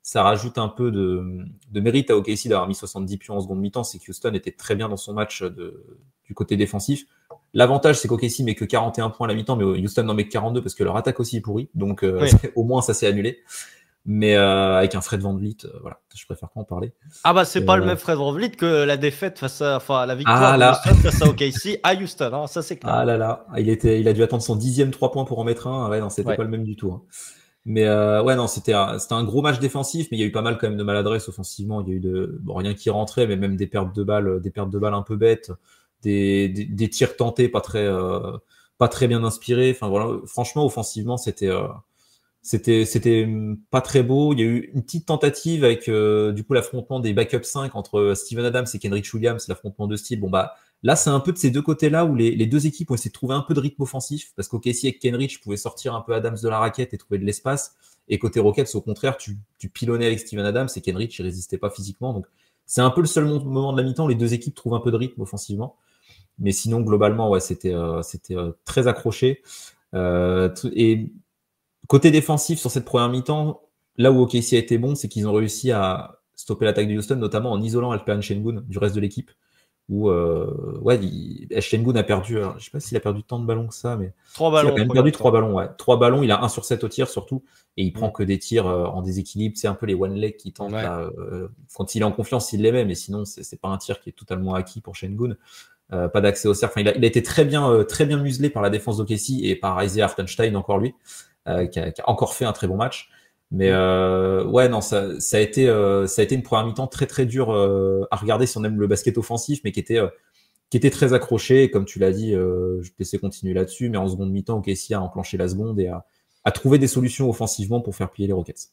ça rajoute un peu de mérite à OKC d'avoir mis 70 pions en seconde mi-temps. C'est que Houston était très bien dans son match du côté défensif. L'avantage, c'est qu'OKC met que 41 points à la mi-temps, mais Houston n'en met que 42 parce que leur attaque aussi est pourrie. Donc oui. Au moins, ça s'est annulé. Mais avec un Fred VanVleet, voilà, je préfère pas en parler. Ah bah c'est pas le même Fred VanVleet que la défaite la victoire de Houston face à OKC à Houston, hein, ça c'est clair. Ah là là, il a dû attendre son 10e 3 points pour en mettre un. Ouais, non, c'était pas le même du tout. Hein. Mais ouais, non, c'était un gros match défensif, mais il y a eu pas mal quand même de maladresse offensivement. Il y a eu rien qui rentrait, mais même des pertes de balles un peu bêtes, des tirs tentés pas très bien inspirés. Enfin voilà, franchement, offensivement, c'était pas très beau. Il y a eu une petite tentative avec du coup l'affrontement des backup 5 entre Steven Adams et Kenrich Williams, l'affrontement de style. Bon bah là c'est un peu de ces deux côtés-là où les deux équipes ont essayé de trouver un peu de rythme offensif parce qu'OKC avec Kenrich pouvait sortir un peu Adams de la raquette et trouver de l'espace. Et côté Rockets au contraire tu pilonnais avec Steven Adams et Kenrich il résistait pas physiquement. Donc c'est un peu le seul moment de la mi-temps où les deux équipes trouvent un peu de rythme offensivement. Mais sinon globalement ouais c'était très accroché. Et côté défensif sur cette première mi-temps, là où OKC a été bon, c'est qu'ils ont réussi à stopper l'attaque de Houston, notamment en isolant Alperen Sengun du reste de l'équipe. Où Sengun a perdu, alors, je sais pas s'il a perdu tant de ballons que ça, mais 3 ballons. Il a quand même perdu 3 ballons. Ouais. 3 ballons, il a 1 sur 7 au tir surtout, et il prend que des tirs en déséquilibre. C'est un peu les one leg qui tentent là, quand il est en confiance, il les met, mais sinon c'est pas un tir qui est totalement acquis pour Sengun. Pas d'accès au cercle. Enfin, il a été très bien muselé par la défense d'OKC et par Isaiah Hartenstein, encore lui. Qui a encore fait un très bon match. Mais ouais, non, ça a été une première mi-temps très très dure à regarder si on aime le basket offensif, mais qui était très accroché. Et comme tu l'as dit, je vais te laisser continuer là-dessus, mais en seconde mi-temps, OKC a enclenché la seconde et a trouvé des solutions offensivement pour faire plier les Rockets.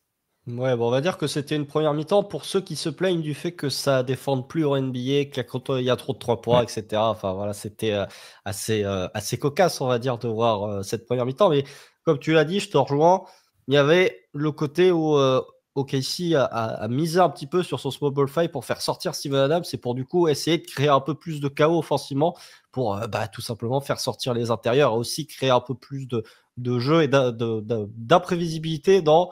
Ouais, bon, on va dire que c'était une première mi-temps pour ceux qui se plaignent du fait que ça défende plus en NBA, qu'il y a trop de 3 points, etc. Enfin voilà, c'était assez cocasse, on va dire, de voir cette première mi-temps. Mais comme tu l'as dit, je te rejoins. Il y avait le côté où OKC a misé un petit peu sur son small ball five pour faire sortir Steven Adams et pour du coup essayer de créer un peu plus de chaos offensivement pour tout simplement faire sortir les intérieurs et aussi créer un peu plus de jeu et d'imprévisibilité dans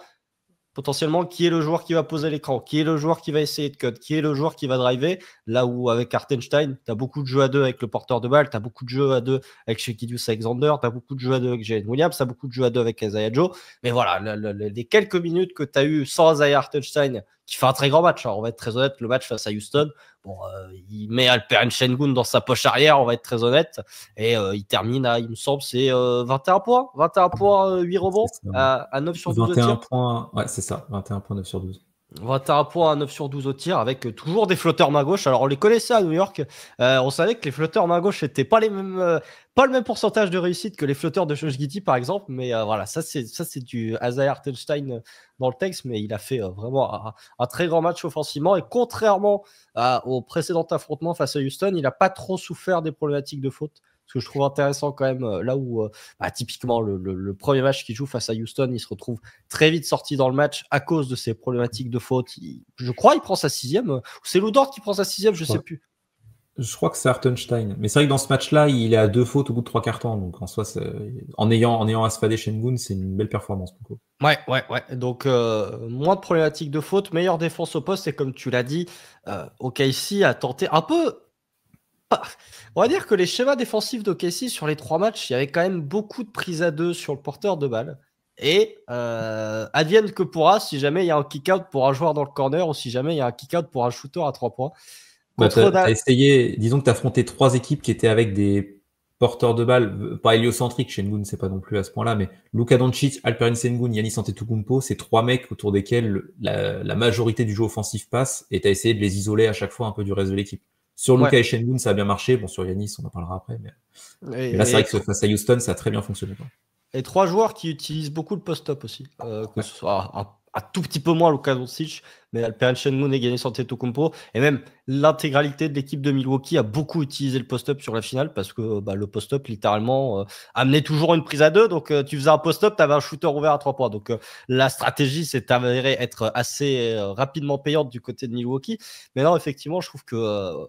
potentiellement qui est le joueur qui va poser l'écran, qui est le joueur qui va essayer de cut, qui est le joueur qui va driver. Là où avec Hartenstein, tu as beaucoup de jeux à deux avec le porteur de balle, tu as beaucoup de jeux à deux avec Shai Gilgeous-Alexander, tu as beaucoup de jeux à deux avec Jalen Williams, tu as beaucoup de jeux à deux avec Isaiah Joe. Mais voilà, les quelques minutes que tu as eu sans Isaiah Hartenstein, qui fait un très grand match, hein, on va être très honnête, le match face à Houston, bon, il met Alperen Sengun dans sa poche arrière, on va être très honnête, et il termine à, il me semble, c'est 21 points, 8 rebonds, à 9 sur 12 21 points, ouais, c'est ça, 21 points, 9 sur 12. 21 points à 9 sur 12 au tir avec toujours des flotteurs main gauche. Alors on les connaissait à New York, on savait que les flotteurs main gauche n'étaient pas les mêmes, pas le même pourcentage de réussite que les flotteurs de Josh Giddey par exemple, mais voilà, ça c'est du Isaiah Hartenstein dans le texte, mais il a fait vraiment un très grand match offensivement et contrairement au précédent affrontement face à Houston, il n'a pas trop souffert des problématiques de faute. Ce que je trouve intéressant quand même, là où typiquement le premier match qu'il joue face à Houston, il se retrouve très vite sorti dans le match à cause de ces problématiques de faute. Je crois qu'il prend sa 6e. C'est Lou Dort qui prend sa 6e, je sais plus. Je crois que c'est Hartenstein. Mais c'est vrai que dans ce match-là, il est à 2 fautes au bout de 3 quarts temps. Donc en soi, en ayant Asfadé Şengün, c'est une belle performance. Ouais. Donc moins de problématiques de faute, meilleure défense au poste. Et comme tu l'as dit, OKC a tenté un peu. On va dire que les schémas défensifs d'OKC sur les 3 matchs, il y avait quand même beaucoup de prises à 2 sur le porteur de balle. Et advienne que pourra, si jamais il y a un kick-out pour un joueur dans le corner ou si jamais il y a un kick-out pour un shooter à 3 points. T'as essayé, disons que tu as affronté 3 équipes qui étaient avec des porteurs de balles, pas héliocentriques, Şengün c'est pas non plus à ce point-là, mais Luka Doncic, Alperen Şengün, Giannis Antetokounmpo, c'est 3 mecs autour desquels la majorité du jeu offensif passe et tu as essayé de les isoler à chaque fois un peu du reste de l'équipe. Sur Luka et Şengün, ça a bien marché. Bon, sur Giannis, on en parlera après. Mais là, c'est vrai que face à Houston, ça a très bien fonctionné. Et 3 joueurs qui utilisent beaucoup le post-up aussi. Que ce soit un tout petit peu moins Luka Doncic, mais Alperen Şengün et Giannis Antetokounmpo. Et même l'intégralité de l'équipe de Milwaukee a beaucoup utilisé le post-up sur la finale parce que le post-up, littéralement, amenait toujours une prise à 2. Donc, tu faisais un post-up, tu avais un shooter ouvert à 3 points. Donc, la stratégie s'est avérée être assez rapidement payante du côté de Milwaukee. Mais non, effectivement, je trouve que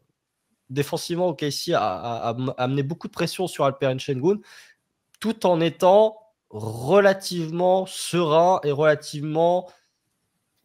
défensivement, OKC a amené beaucoup de pression sur Alperen Şengün tout en étant relativement serein et relativement,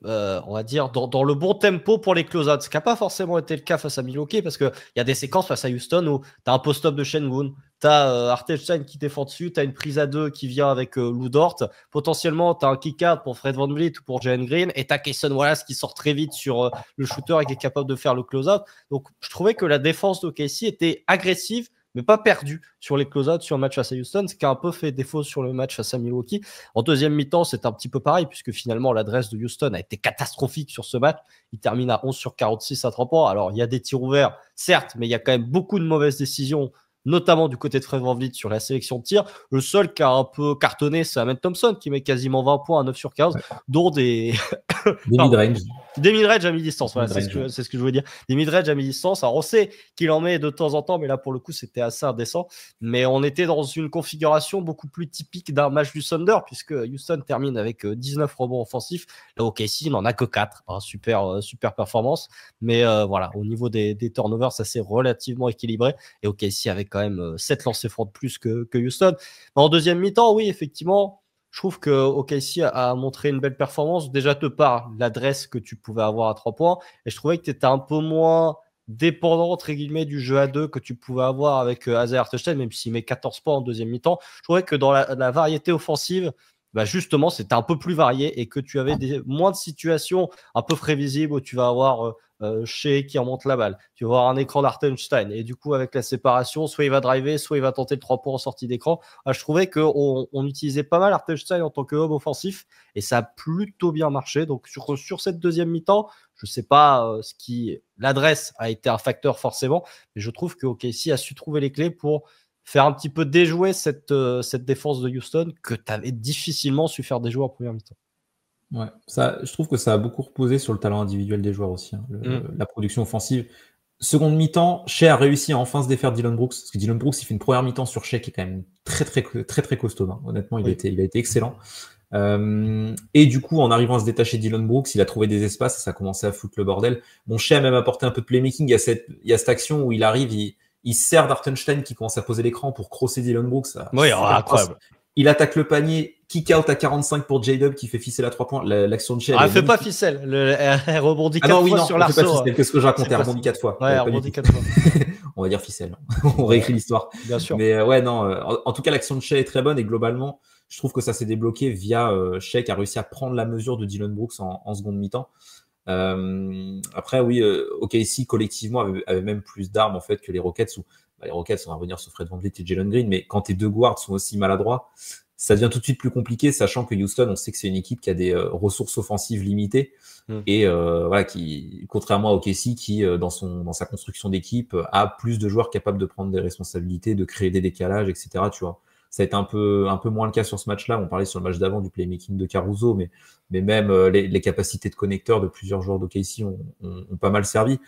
on va dire, dans le bon tempo pour les close-outs. Ce qui n'a pas forcément été le cas face à Milwaukee, parce qu'il y a des séquences face à Houston où tu as un post-up de Şengün, tu as Hartenstein qui défend dessus, tu as une prise à 2 qui vient avec Lou Dort, potentiellement tu as un kick-out pour Fred VanVleet ou pour Jalen Green, et tu as Cason Wallace qui sort très vite sur le shooter et qui est capable de faire le close-out. Donc je trouvais que la défense d'OKC était agressive, mais pas perdu sur les close-outs sur le match face à Houston, ce qui a un peu fait défaut sur le match face à Milwaukee. En deuxième mi-temps, c'est un petit peu pareil, puisque finalement, l'adresse de Houston a été catastrophique sur ce match. Il termine à 11 sur 46 à 3 points. Alors, il y a des tirs ouverts, certes, mais il y a quand même beaucoup de mauvaises décisions, notamment du côté de Fred VanVleet sur la sélection de tir. Le seul qui a un peu cartonné, c'est Amen Thompson, qui met quasiment 20 points à 9 sur 15, dont des mid-range. Des mid-range à mi-distance, voilà, c'est ce que je voulais dire. Des mid-range à mi-distance. Alors, on sait qu'il en met de temps en temps, mais là, pour le coup, c'était assez indécent. Mais on était dans une configuration beaucoup plus typique d'un match du Thunder, puisque Houston termine avec 19 rebonds offensifs. Là, OKC, il n'en a que 4. Super performance. Mais voilà, au niveau des turnovers, ça s'est relativement équilibré. Et OKC avait quand même 7 lancers francs de plus que Houston. En deuxième mi-temps, oui, effectivement, je trouve que OKC a montré une belle performance, déjà de par l'adresse que tu pouvais avoir à 3 points, et je trouvais que tu étais un peu moins dépendant, entre guillemets, du jeu à 2 que tu pouvais avoir avec Isaiah Hartenstein, même s'il met 14 points en deuxième mi-temps. Je trouvais que dans la variété offensive, justement, c'était un peu plus varié et que tu avais moins de situations un peu prévisibles où tu vas avoir Shea qui remonte la balle, tu vas avoir un écran d'Hartenstein et du coup avec la séparation, soit il va driver, soit il va tenter le 3 points en sortie d'écran. Je trouvais qu'on utilisait pas mal Hartenstein en tant que hub offensif et ça a plutôt bien marché. Donc sur cette deuxième mi-temps, je sais pas l'adresse a été un facteur forcément, mais je trouve que OKC a su trouver les clés pour faire un petit peu déjouer cette défense de Houston que tu avais difficilement su faire déjouer en première mi-temps. Ouais, je trouve que ça a beaucoup reposé sur le talent individuel des joueurs aussi, la production offensive. Seconde mi-temps, Shea a réussi à enfin se défaire Dillon Brooks, parce que Dillon Brooks, il fait une première mi-temps sur Shea qui est quand même très costaud. Hein. Honnêtement, il a été excellent. Et du coup, en arrivant à se détacher Dillon Brooks, il a trouvé des espaces et ça a commencé à foutre le bordel. Bon, Shea a même apporté un peu de playmaking. Il y a cette action où il arrive, il sert d'Hartenstein qui commence à poser l'écran pour crosser Dillon Brooks. Oui, incroyable. Il attaque le panier, kick-out à 45 pour J-Dub qui fait ficelle à 3 points. L'action de Shea. Elle fait pas ficelle. Elle rebondit 4 fois sur l'arceau. Elle fait pas ficelle. Qu'est-ce que je raconte? Elle rebondit 4 fois. Ouais, elle rebondit 4 fois. On va dire ficelle. On réécrit l'histoire. Bien sûr. Mais ouais, non. En tout cas, l'action de Shea est très bonne et globalement, je trouve que ça s'est débloqué via Shea qui a réussi à prendre la mesure de Dillon Brooks en seconde mi-temps. Après, oui, OKC collectivement avait même plus d'armes en fait que les Rockets. Les Rockets, on va revenir sur Fred VanVleet et Jalen Green, mais quand tes deux guards sont aussi maladroits, ça devient tout de suite plus compliqué, sachant que Houston, on sait que c'est une équipe qui a des ressources offensives limitées et voilà, qui, contrairement à OKC, qui dans sa construction d'équipe a plus de joueurs capables de prendre des responsabilités, de créer des décalages, etc. Tu vois, ça a été un peu moins le cas sur ce match-là. On parlait sur le match d'avant du playmaking de Caruso, mais même les capacités de connecteur de plusieurs joueurs d'OKC ont pas mal servi.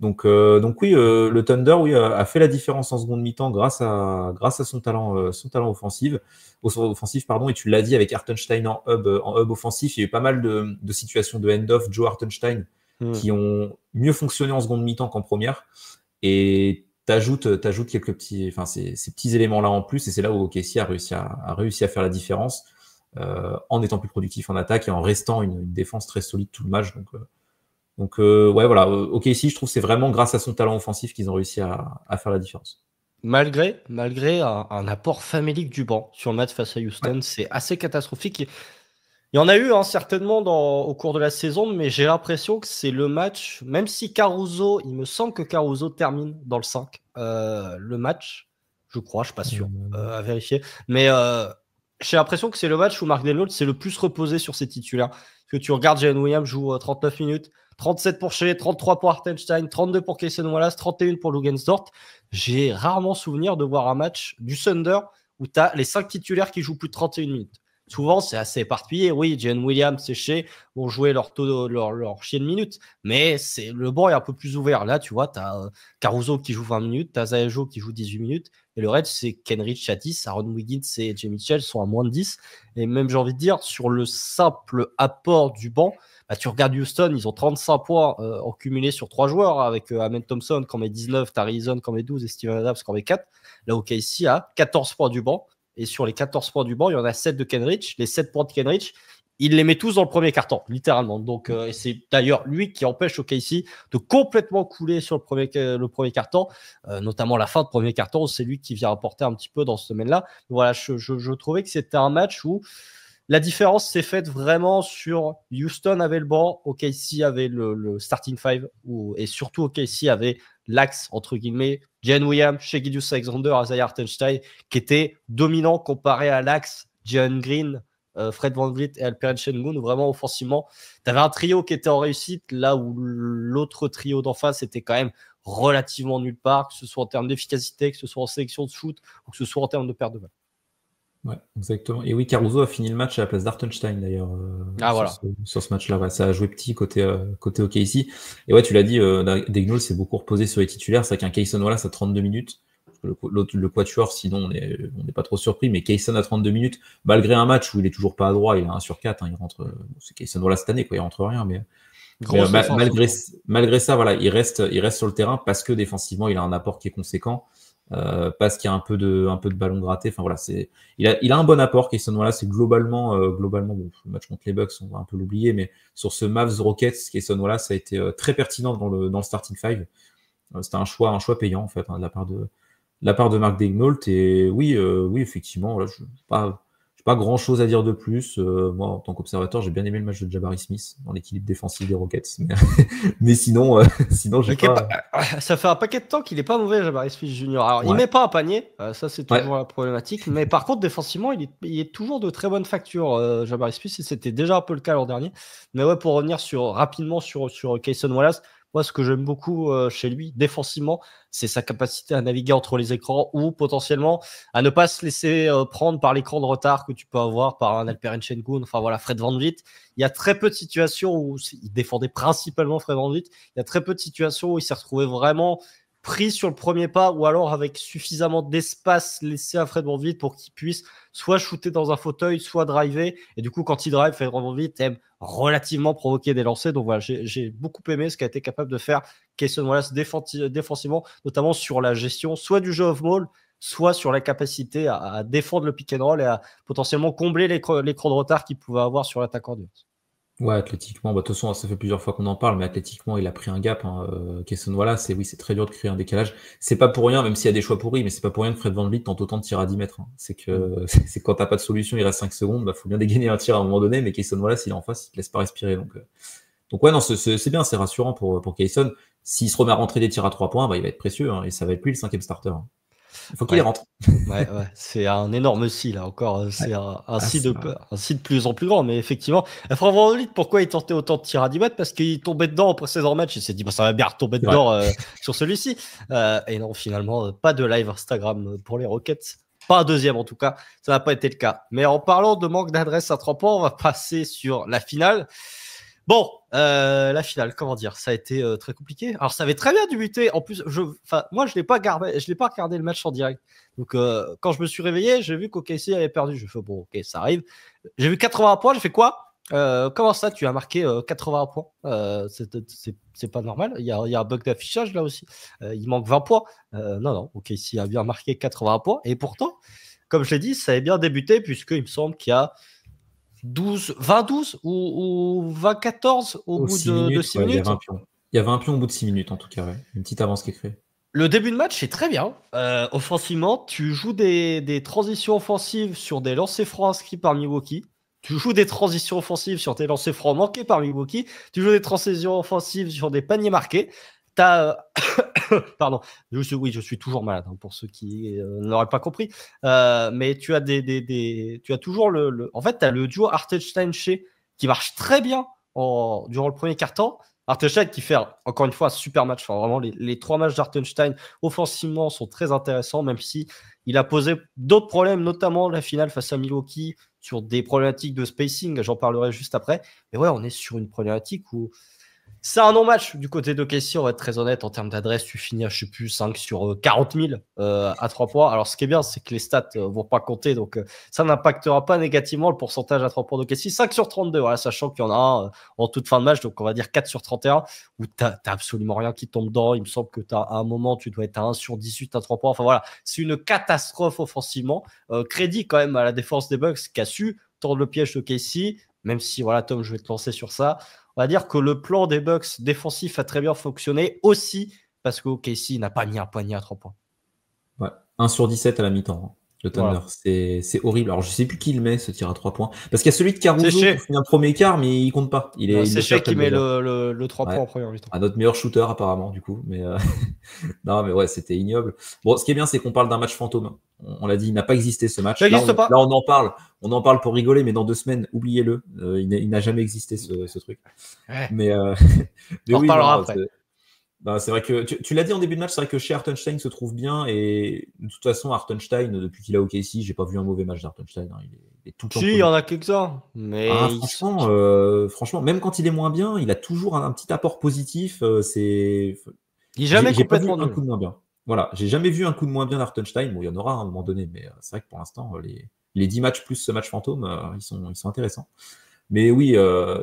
Donc oui, le Thunder, oui, a fait la différence en seconde mi-temps grâce à son talent offensif, pardon. Et tu l'as dit avec Hartenstein en hub offensif, il y a eu pas mal de situations de hand-off Joe Hartenstein qui ont mieux fonctionné en seconde mi-temps qu'en première. Et t'ajoutes quelques petits, enfin ces petits éléments-là en plus, et c'est là où OKC a réussi à faire la différence en étant plus productif en attaque et en restant une défense très solide tout le match. Donc ouais, voilà, OKC, je trouve que c'est vraiment grâce à son talent offensif qu'ils ont réussi à faire la différence. Malgré un apport famélique du banc sur le match face à Houston, c'est assez catastrophique. Il y en a eu certainement au cours de la saison, mais j'ai l'impression que c'est le match, même si Caruso, il me semble que Caruso termine dans le 5, le match, je crois, je suis pas sûr, à vérifier, mais j'ai l'impression que c'est le match où Mark Daigneault s'est le plus reposé sur ses titulaires. Que tu regardes, Jalen Williams joue 39 minutes, 37 pour Shea, 33 pour Hartenstein, 32 pour Cason Wallace, 31 pour Luguentz-Dort. J'ai rarement souvenir de voir un match du Thunder où tu as les 5 titulaires qui jouent plus de 31 minutes. Souvent, c'est assez éparpillé. Oui, Jalen Williams et Shea vont jouer leur chien de minutes, mais le banc est un peu plus ouvert. Là, tu vois, tu as Caruso qui joue 20 minutes, tu as Zayajo qui joue 18 minutes, et le reste, c'est Kenrich à 10, Aaron Wiggins et Jay Mitchell sont à moins de 10. Et même, j'ai envie de dire, sur le simple apport du banc, tu regardes Houston, ils ont 35 points en cumulé sur 3 joueurs, avec Amen Thompson qui en met 19, Tari Eason qui en met 12 et Steven Adams qui en met 4. Là, OKC a 14 points du banc. Et sur les 14 points du banc, il y en a 7 de Kenrich. Les 7 points de Kenrich, il les met tous dans le premier quart-temps, littéralement. Donc, c'est d'ailleurs lui qui empêche OKC de complètement couler sur le premier quart-temps, notamment la fin de premier quart-temps. C'est lui qui vient apporter un petit peu dans ce domaine-là. Voilà, je trouvais que c'était un match où la différence s'est faite vraiment sur Houston avait le banc, OKC avait le starting five, et surtout OKC avait l'axe, entre guillemets, Jalen Williams, Shai Gilgeous-Alexander, Isaiah Hartenstein, qui était dominant comparé à l'axe Jalen Green, Fred VanVleet et Alperen Sengun, où vraiment offensivement, tu avais un trio qui était en réussite, là où l'autre trio d'en face était quand même relativement nulle part, que ce soit en termes d'efficacité, que ce soit en sélection de shoot, ou que ce soit en termes de perte de balle. Ouais, exactement. Et oui, Caruso a fini le match à la place d'Hartenstein d'ailleurs sur ce match-là. Ouais, ça a joué petit côté OKC. Et ouais, tu l'as dit, Daigneault s'est beaucoup reposé sur les titulaires. C'est qu'un Cason Wallace à 32 minutes. Le quatuor, sinon on n'est pas trop surpris, mais Cason à 32 minutes, malgré un match où il est toujours pas à droit, il est 1 sur 4, il rentre, c'est Cason Wallace cette année, quoi, il rentre rien, mais malgré ça, voilà, il reste sur le terrain parce que défensivement, il a un apport qui est conséquent. Parce qu'il y a un peu de ballon gratté. Enfin voilà, il a un bon apport. Cason Wallace, c'est globalement bon, le match contre les Bucks, on va un peu l'oublier, mais sur ce Mavs Rockets, Cason Wallace a été très pertinent dans le starting five. C'était un choix payant en fait, de la part de Mark Daigneault. Et oui, effectivement, là, je pas grand chose à dire de plus. Moi, en tant qu'observateur, j'ai bien aimé le match de Jabari Smith dans l'équilibre défensif des Rockets. Mais sinon, j'ai pas... Ça fait un paquet de temps qu'il est pas mauvais, Jabari Smith Junior. Alors, il met pas un panier, ça c'est toujours la problématique. Mais par contre, défensivement, il est toujours de très bonne facture, Jabari Smith, et c'était déjà un peu le cas l'an dernier. Mais ouais, pour revenir rapidement sur Cason Wallace, moi, ce que j'aime beaucoup chez lui, défensivement, c'est sa capacité à naviguer entre les écrans ou potentiellement à ne pas se laisser prendre par l'écran de retard que tu peux avoir par un Alperen Sengun, enfin voilà, Fred VanVleet. Il y a très peu de situations où il défendait principalement Fred VanVleet. Il y a très peu de situations où il s'est retrouvé vraiment pris sur le premier pas ou alors avec suffisamment d'espace laissé à Fred VanVleet pour qu'il puisse soit shooter dans un fauteuil, soit driver. Et du coup, quand il drive, Fred VanVleet aime relativement provoquer des lancers. Donc voilà, j'ai beaucoup aimé ce qu'a été capable de faire Cason Wallace défensivement, notamment sur la gestion soit du jeu off-ball, soit sur la capacité à défendre le pick and roll et à potentiellement combler l'écran de retard qu'il pouvait avoir sur l'attaquant de Ouais, athlétiquement, de toute façon, ça fait plusieurs fois qu'on en parle, mais athlétiquement, il a pris un gap. Cason Wallace, oui, c'est très dur de créer un décalage. C'est pas pour rien, même s'il y a des choix pourris, mais c'est pas pour rien que Fred VanVleet tente autant de tirs à 10 mètres. C'est que c'est quand t'as pas de solution, il reste 5 secondes, faut bien dégainer un tir à un moment donné, mais Cason Wallace, il est en face, il te laisse pas respirer. Donc ouais, non, c'est bien, c'est rassurant pour Cason. S'il se remet à rentrer des tirs à 3 points, il va être précieux, et ça va être lui le 5e starter. Il faut qu'il les Ouais. rentre. Ouais, c'est un énorme si là encore. C'est un si c'est un si de plus en plus grand. Mais effectivement, Fravolit, pourquoi il tentait autant de tirs à 10 mètres? Parce qu'il tombait dedans au précédent match. Il s'est dit, bah, ça va bien retomber vrai. dedans sur celui-ci. Et non, finalement, pas de live Instagram pour les Rockets. Pas un deuxième en tout cas. Ça n'a pas été le cas. Mais en parlant de manque d'adresse à 3 points, on va passer sur la finale. Bon, la finale, comment dire, ça a été très compliqué. Alors, ça avait très bien débuté. En plus, moi, je l'ai pas regardé le match en direct. Donc, quand je me suis réveillé, j'ai vu qu'OKC avait perdu. Je fais bon, ok, ça arrive. J'ai vu 81 points. J'ai fait quoi? Comment ça, tu as marqué 81 points? C'est pas normal. Il y a un bug d'affichage là aussi. Il manque 20 points. Non, OKC a bien marqué 81 points. Et pourtant, comme je l'ai dit, ça avait bien débuté puisqu'il me semble qu'il y a 20-12 ou 20-14 au bout de 6 minutes. Il y avait un pion au bout de 6 minutes en tout cas, ouais. Une petite avance qui est créée. Le début de match est très bien. Offensivement, tu joues des transitions offensives sur des lancers francs inscrits par Milwaukee. Tu joues des transitions offensives sur tes lancers francs manqués par Milwaukee. Tu joues des transitions offensives sur des paniers marqués. Pardon, je suis toujours malade pour ceux qui n'auraient pas compris. Mais tu as tu as toujours en fait, tu as le duo Hartenstein-Shea qui marche très bien durant le premier quart-temps. Hartenstein qui fait encore une fois un super match. Enfin, vraiment, les 3 matchs d'Hartenstein offensivement sont très intéressants, même si il a posé d'autres problèmes, notamment la finale face à Milwaukee sur des problématiques de spacing. J'en parlerai juste après. Mais ouais, on est sur une problématique où c'est un non-match du côté de Casey, on va être très honnête. En termes d'adresse, tu finis à, je sais plus, 5 sur 40 000 à 3 points. Alors, ce qui est bien, c'est que les stats vont pas compter. Donc, ça n'impactera pas négativement le pourcentage à 3 points de Casey. 5 sur 32, voilà, sachant qu'il y en a un en toute fin de match. Donc, on va dire 4 sur 31, où tu n'as absolument rien qui tombe dedans. Il me semble que à un moment, tu dois être à 1 sur 18 à 3 points. Enfin, voilà, c'est une catastrophe offensivement. Crédit quand même à la défense des Bucks qui a su tordre le piège de Casey. Même si, voilà, Tom, je vais te lancer sur ça. On va dire que le plan des Bucks défensif a très bien fonctionné aussi parce que OKC n'a pas mis un poignet à 3 points. Ouais, 1 sur 17 à la mi-temps, hein, le Thunder. Voilà. C'est horrible. Alors, je sais plus qui le met, ce tir à 3 points. Parce qu'il y a celui de Caruso qui fait un premier quart, mais il compte pas. C'est Shea qui met le 3 points en première mi-temps. À notre meilleur shooter, apparemment, du coup. Mais non, mais ouais, c'était ignoble. Bon, ce qui est bien, c'est qu'on parle d'un match fantôme. On l'a dit, il n'a pas existé ce match. Là, on en parle. On en parle pour rigoler, mais dans 2 semaines, oubliez-le. Il n'a jamais existé ce truc. Ouais. Mais on oui, reparlera après. C'est vrai que tu l'as dit en début de match, c'est vrai que chez Hartenstein se trouve bien et de toute façon Hartenstein depuis qu'il a OKC, j'ai pas vu un mauvais match d'Hartenstein. Hein. Il est tout le temps. Si, il y en a quelques-uns, mais franchement, même quand il est moins bien, il a toujours un petit apport positif. Il est jamais complètement un coup de moins bien. Voilà, j'ai jamais vu un coup de moins bien d'Hartenstein. Bon, il y en aura à un moment donné, mais c'est vrai que pour l'instant, les 10 matchs plus ce match fantôme, ils sont intéressants. Mais oui,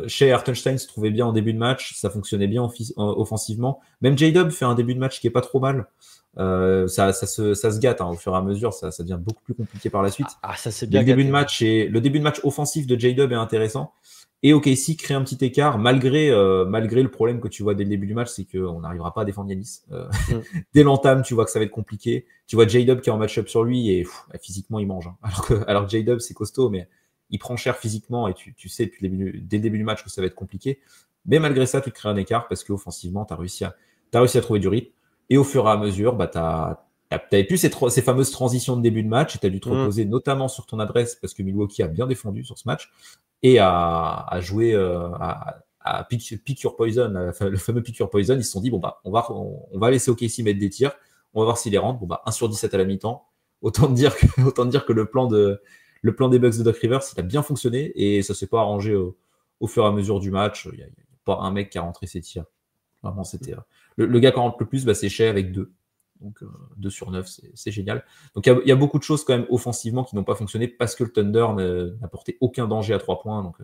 chez Hartenstein se trouvait bien en début de match, ça fonctionnait bien offensivement. Même J-Dub fait un début de match qui est pas trop mal. Ça se gâte au fur et à mesure, ça devient beaucoup plus compliqué par la suite. Ça c'est bien le début de match offensif de J-Dub est intéressant. Et OKC crée un petit écart malgré le problème que tu vois dès le début du match, c'est qu'on n'arrivera pas à défendre Yanis. Dès l'entame, tu vois que ça va être compliqué. Tu vois J-Dub qui est en match-up sur lui et physiquement il mange. Hein. Alors que J-Dub c'est costaud, mais il prend cher dynamiquement et tu sais dès le début du match que ça va être compliqué. Mais malgré ça, tu te crées un écart parce qu'offensivement, tu as réussi à trouver du rythme. Et au fur et à mesure, tu n'avais plus ces fameuses transitions de début de match et tu as dû te reposer notamment sur ton adresse parce que Milwaukee a bien défendu sur ce match et à jouer à pick your poison, le fameux pick your poison. Ils se sont dit, on va laisser OKC mettre des tirs, on va voir s'il les rentre. 1 sur 17 à la mi-temps. Autant dire que le plan des Bucks de Doc Rivers, il a bien fonctionné et ça s'est pas arrangé au fur et à mesure du match. Il n'y a pas un mec qui a rentré ses tirs. Vraiment, c'était le gars qui rentre le plus, c'est Shea avec 2. Donc 2 sur 9, c'est génial. Donc il y a beaucoup de choses quand même offensivement qui n'ont pas fonctionné parce que le Thunder n'apportait aucun danger à 3 points. Donc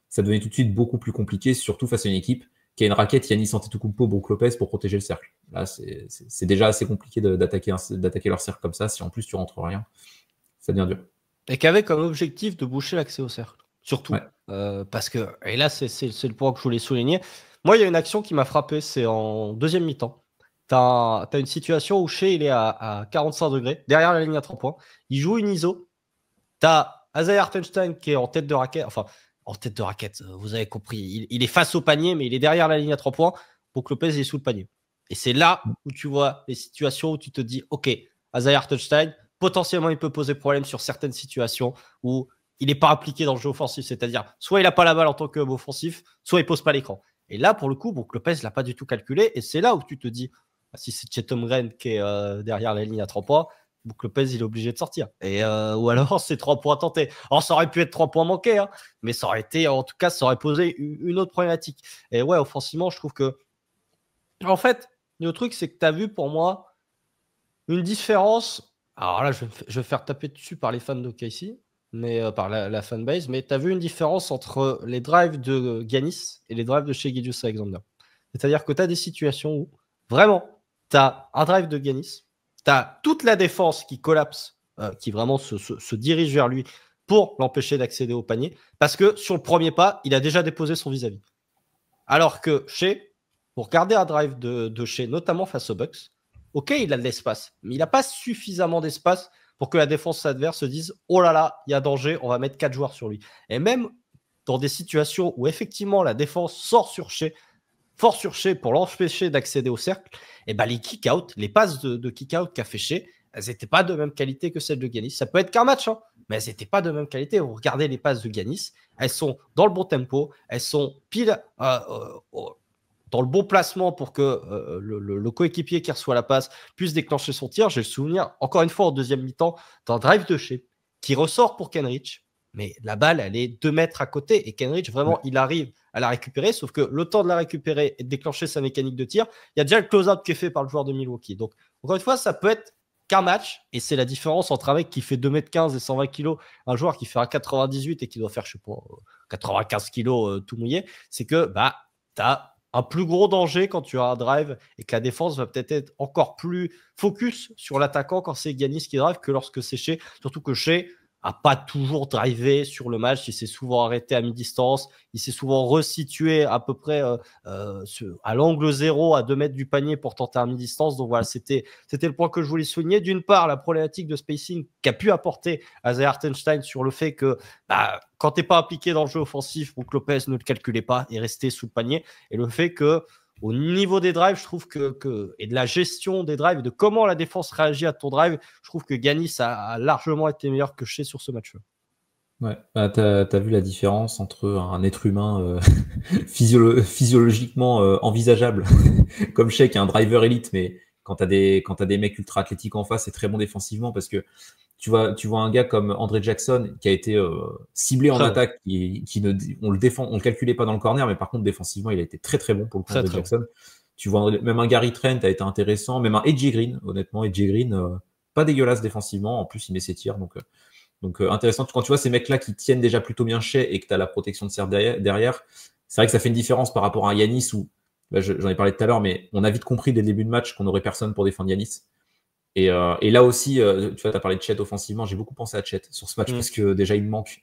ça devenait tout de suite beaucoup plus compliqué, surtout face à une équipe qui a une raquette Giannis Antetokounmpo, Brook Lopez pour protéger le cercle. Là, c'est déjà assez compliqué d'attaquer leur cercle comme ça. Si en plus tu rentres rien, ça devient dur. Et qui avait comme objectif de boucher l'accès au cercle. Surtout. Ouais. Parce que, et là, c'est le point que je voulais souligner. Moi, il y a une action qui m'a frappé, c'est en deuxième mi-temps. T'as une situation où Shea, il est à 45 degrés, derrière la ligne à 3 points. Il joue une ISO. T'as Isaiah Hartenstein qui est en tête de raquette. Enfin, en tête de raquette, vous avez compris. Il est face au panier, mais il est derrière la ligne à 3 points. Brook Lopez est sous le panier. Et c'est là où tu vois les situations où tu te dis, OK, Isaiah Hartenstein, potentiellement, il peut poser problème sur certaines situations où il n'est pas impliqué dans le jeu offensif. C'est-à-dire, soit il n'a pas la balle en tant qu'homme offensif, soit il pose pas l'écran. Et là, pour le coup, Brook Lopez ne l'a pas du tout calculé. Et c'est là où tu te dis, si c'est Chet Holmgren qui est derrière la ligne à 3 points, Brook Lopez, il est obligé de sortir. Ou alors, c'est 3 points tentés. Alors, ça aurait pu être 3 points manqués, hein, mais ça aurait été, en tout cas, ça aurait posé une autre problématique. Et ouais, offensivement, je trouve que. En fait, le truc, c'est que tu as vu pour moi une différence. Alors là, je vais faire taper dessus par les fans de KC, mais par la fanbase, mais tu as vu une différence entre les drives de Giannis et les drives de Shai Gilgeous-Alexander. C'est-à-dire que tu as des situations où, vraiment, tu as un drive de Giannis, tu as toute la défense qui collapse, qui vraiment se dirige vers lui pour l'empêcher d'accéder au panier, parce que sur le premier pas, il a déjà déposé son vis-à-vis. Alors que Shai, pour garder un drive de Shai, notamment face aux Bucks, ok, il a de l'espace, mais il n'a pas suffisamment d'espace pour que la défense adverse se dise « Oh là là, il y a danger, on va mettre 4 joueurs sur lui ». Et même dans des situations où effectivement la défense sort sur Shai, fort sur Shai pour l'empêcher d'accéder au cercle, et ben les kick-out, les passes de kick-out qu'a fait Shai, elles n'étaient pas de même qualité que celles de Giannis. Ça peut être qu'un match, hein, mais elles n'étaient pas de même qualité. Vous regardez les passes de Giannis, elles sont dans le bon tempo, elles sont pile dans le bon placement pour que le coéquipier qui reçoit la passe puisse déclencher son tir. J'ai le souvenir, encore une fois, en deuxième mi-temps, d'un drive de Shai qui ressort pour Kenrich, mais la balle, elle est 2 mètres à côté et Kenrich, vraiment, il arrive à la récupérer, sauf que le temps de la récupérer et de déclencher sa mécanique de tir, il y a déjà le close-out qui est fait par le joueur de Milwaukee. Donc, encore une fois, ça peut être qu'un match, et c'est la différence entre un mec qui fait 2m15 et 120 kg, un joueur qui fait un 98 et qui doit faire, je sais pas, 95 kg tout mouillé, c'est que bah, tu as un plus gros danger quand tu as un drive et que la défense va peut-être être encore plus focus sur l'attaquant quand c'est Giannis qui drive que lorsque c'est Shai, surtout que Shai a pas toujours drivé sur le match, il s'est souvent arrêté à mi-distance, il s'est souvent resitué à peu près à l'angle 0 à 2 mètres du panier pour tenter à mi-distance. Donc voilà, c'était le point que je voulais souligner. D'une part, la problématique de spacing qu'a pu apporter Isaiah Hartenstein sur le fait que quand tu n'es pas impliqué dans le jeu offensif, Brook Lopez ne le calculait pas et restait sous le panier, et le fait que au niveau des drives, je trouve et de la gestion des drives, de comment la défense réagit à ton drive, je trouve que Giannis a largement été meilleur que Shai sur ce match-là. Ouais, t'as vu la différence entre un être humain physiologiquement envisageable, comme Shai qui est un driver élite, mais quand t'as des mecs ultra athlétiques en face, c'est très bon défensivement parce que tu vois un gars comme André Jackson qui a été ciblé en attaque, on le calculait pas dans le corner, mais par contre défensivement il a été très très bon pour le coup. André Jackson. Bon. Tu vois même un Gary Trent a été intéressant, même un AJ Green, honnêtement AJ Green pas dégueulasse défensivement, en plus il met ses tirs donc intéressant. Quand tu vois ces mecs là qui tiennent déjà plutôt bien Shai et que tu as la protection de cercle derrière, c'est vrai que ça fait une différence par rapport à Giannis où j'en ai parlé tout à l'heure, mais on a vite compris dès le début de match qu'on n'aurait personne pour défendre Giannis. Et là aussi, tu vois, tu as parlé de Chet offensivement, j'ai beaucoup pensé à Chet sur ce match parce que déjà il me manque,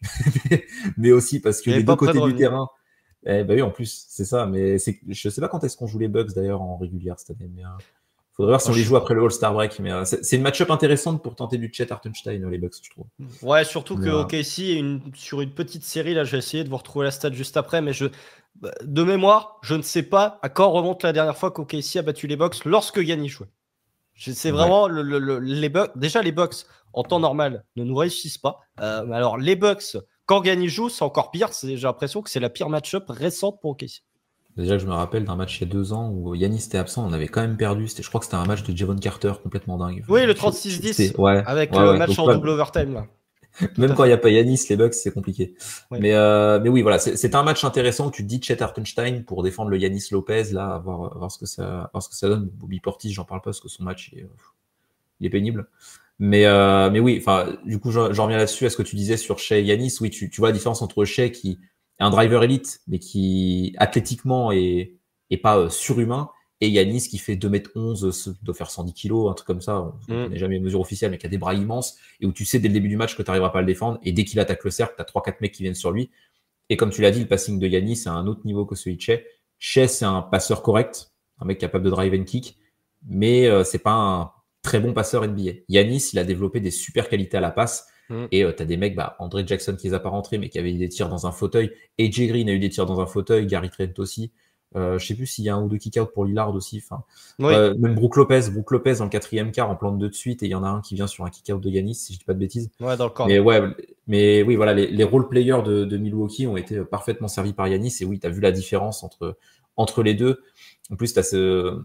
mais aussi parce que des deux côtés du terrain, oui, en plus, c'est ça, mais je sais pas quand est-ce qu'on joue les Bucks d'ailleurs en régulière cette année, mais faudrait voir si on les joue après le All-Star break, mais c'est une match-up intéressante pour tenter du Chet Hartenstein, les Bucks, je trouve. Ouais, surtout que OKC sur une petite série, là, je vais essayer de vous retrouver la stat juste après, mais de mémoire, je ne sais pas à quand remonte la dernière fois qu'OKC a battu les Bucks lorsque Giannis jouait. C'est vraiment les Bucks. Déjà, les Bucks, en temps normal, ne nous réussissent pas. Alors, les Bucks, quand Giannis joue, c'est encore pire. J'ai l'impression que c'est la pire match-up récente pour OKC. Déjà, je me rappelle d'un match il y a 2 ans où Giannis était absent, on avait quand même perdu. Je crois que c'était un match de Javon Carter complètement dingue. Oui, le 36-10, avec le match en double overtime. Là. Même quand il n'y a pas Giannis, les Bucks, c'est compliqué. Ouais. Mais oui, voilà, c'est un match intéressant où tu te dis Chet Hartenstein pour défendre le Giannis Lopez, là, voir ce que ça donne. Bobby Portis, j'en parle pas parce que son match il est pénible. Mais oui, enfin, du coup, j'en reviens là-dessus à ce que tu disais sur Shai et Giannis. Oui, tu vois la différence entre Shai qui est un driver élite, mais qui athlétiquement est pas surhumain, et Giannis qui fait 2m11, doit faire 110 kg, un truc comme ça, on n'est jamais une mesure officielle, mais qui a des bras immenses, et où tu sais dès le début du match que tu n'arriveras pas à le défendre, et dès qu'il attaque le cercle, tu as 3-4 mecs qui viennent sur lui. Et comme tu l'as dit, le passing de Giannis, c'est à un autre niveau que celui de Shai. Shai, c'est un passeur correct, un mec capable de drive and kick, mais c'est pas un très bon passeur NBA. Giannis, il a développé des super qualités à la passe, et tu as des mecs, André Jackson qui les a pas rentrés, mais qui avait eu des tirs dans un fauteuil, AJ Green a eu des tirs dans un fauteuil, Gary Trent aussi. Je sais plus s'il y a un ou deux kick-out pour Lillard aussi. Oui. Même Brook Lopez dans le 4e quart en plante 2 de suite, et il y en a un qui vient sur un kick-out de Giannis, si je dis pas de bêtises. Ouais, dans le corner. Mais oui, voilà, les role players de Milwaukee ont été parfaitement servis par Giannis, et oui, tu as vu la différence entre les deux. En plus, tu as ce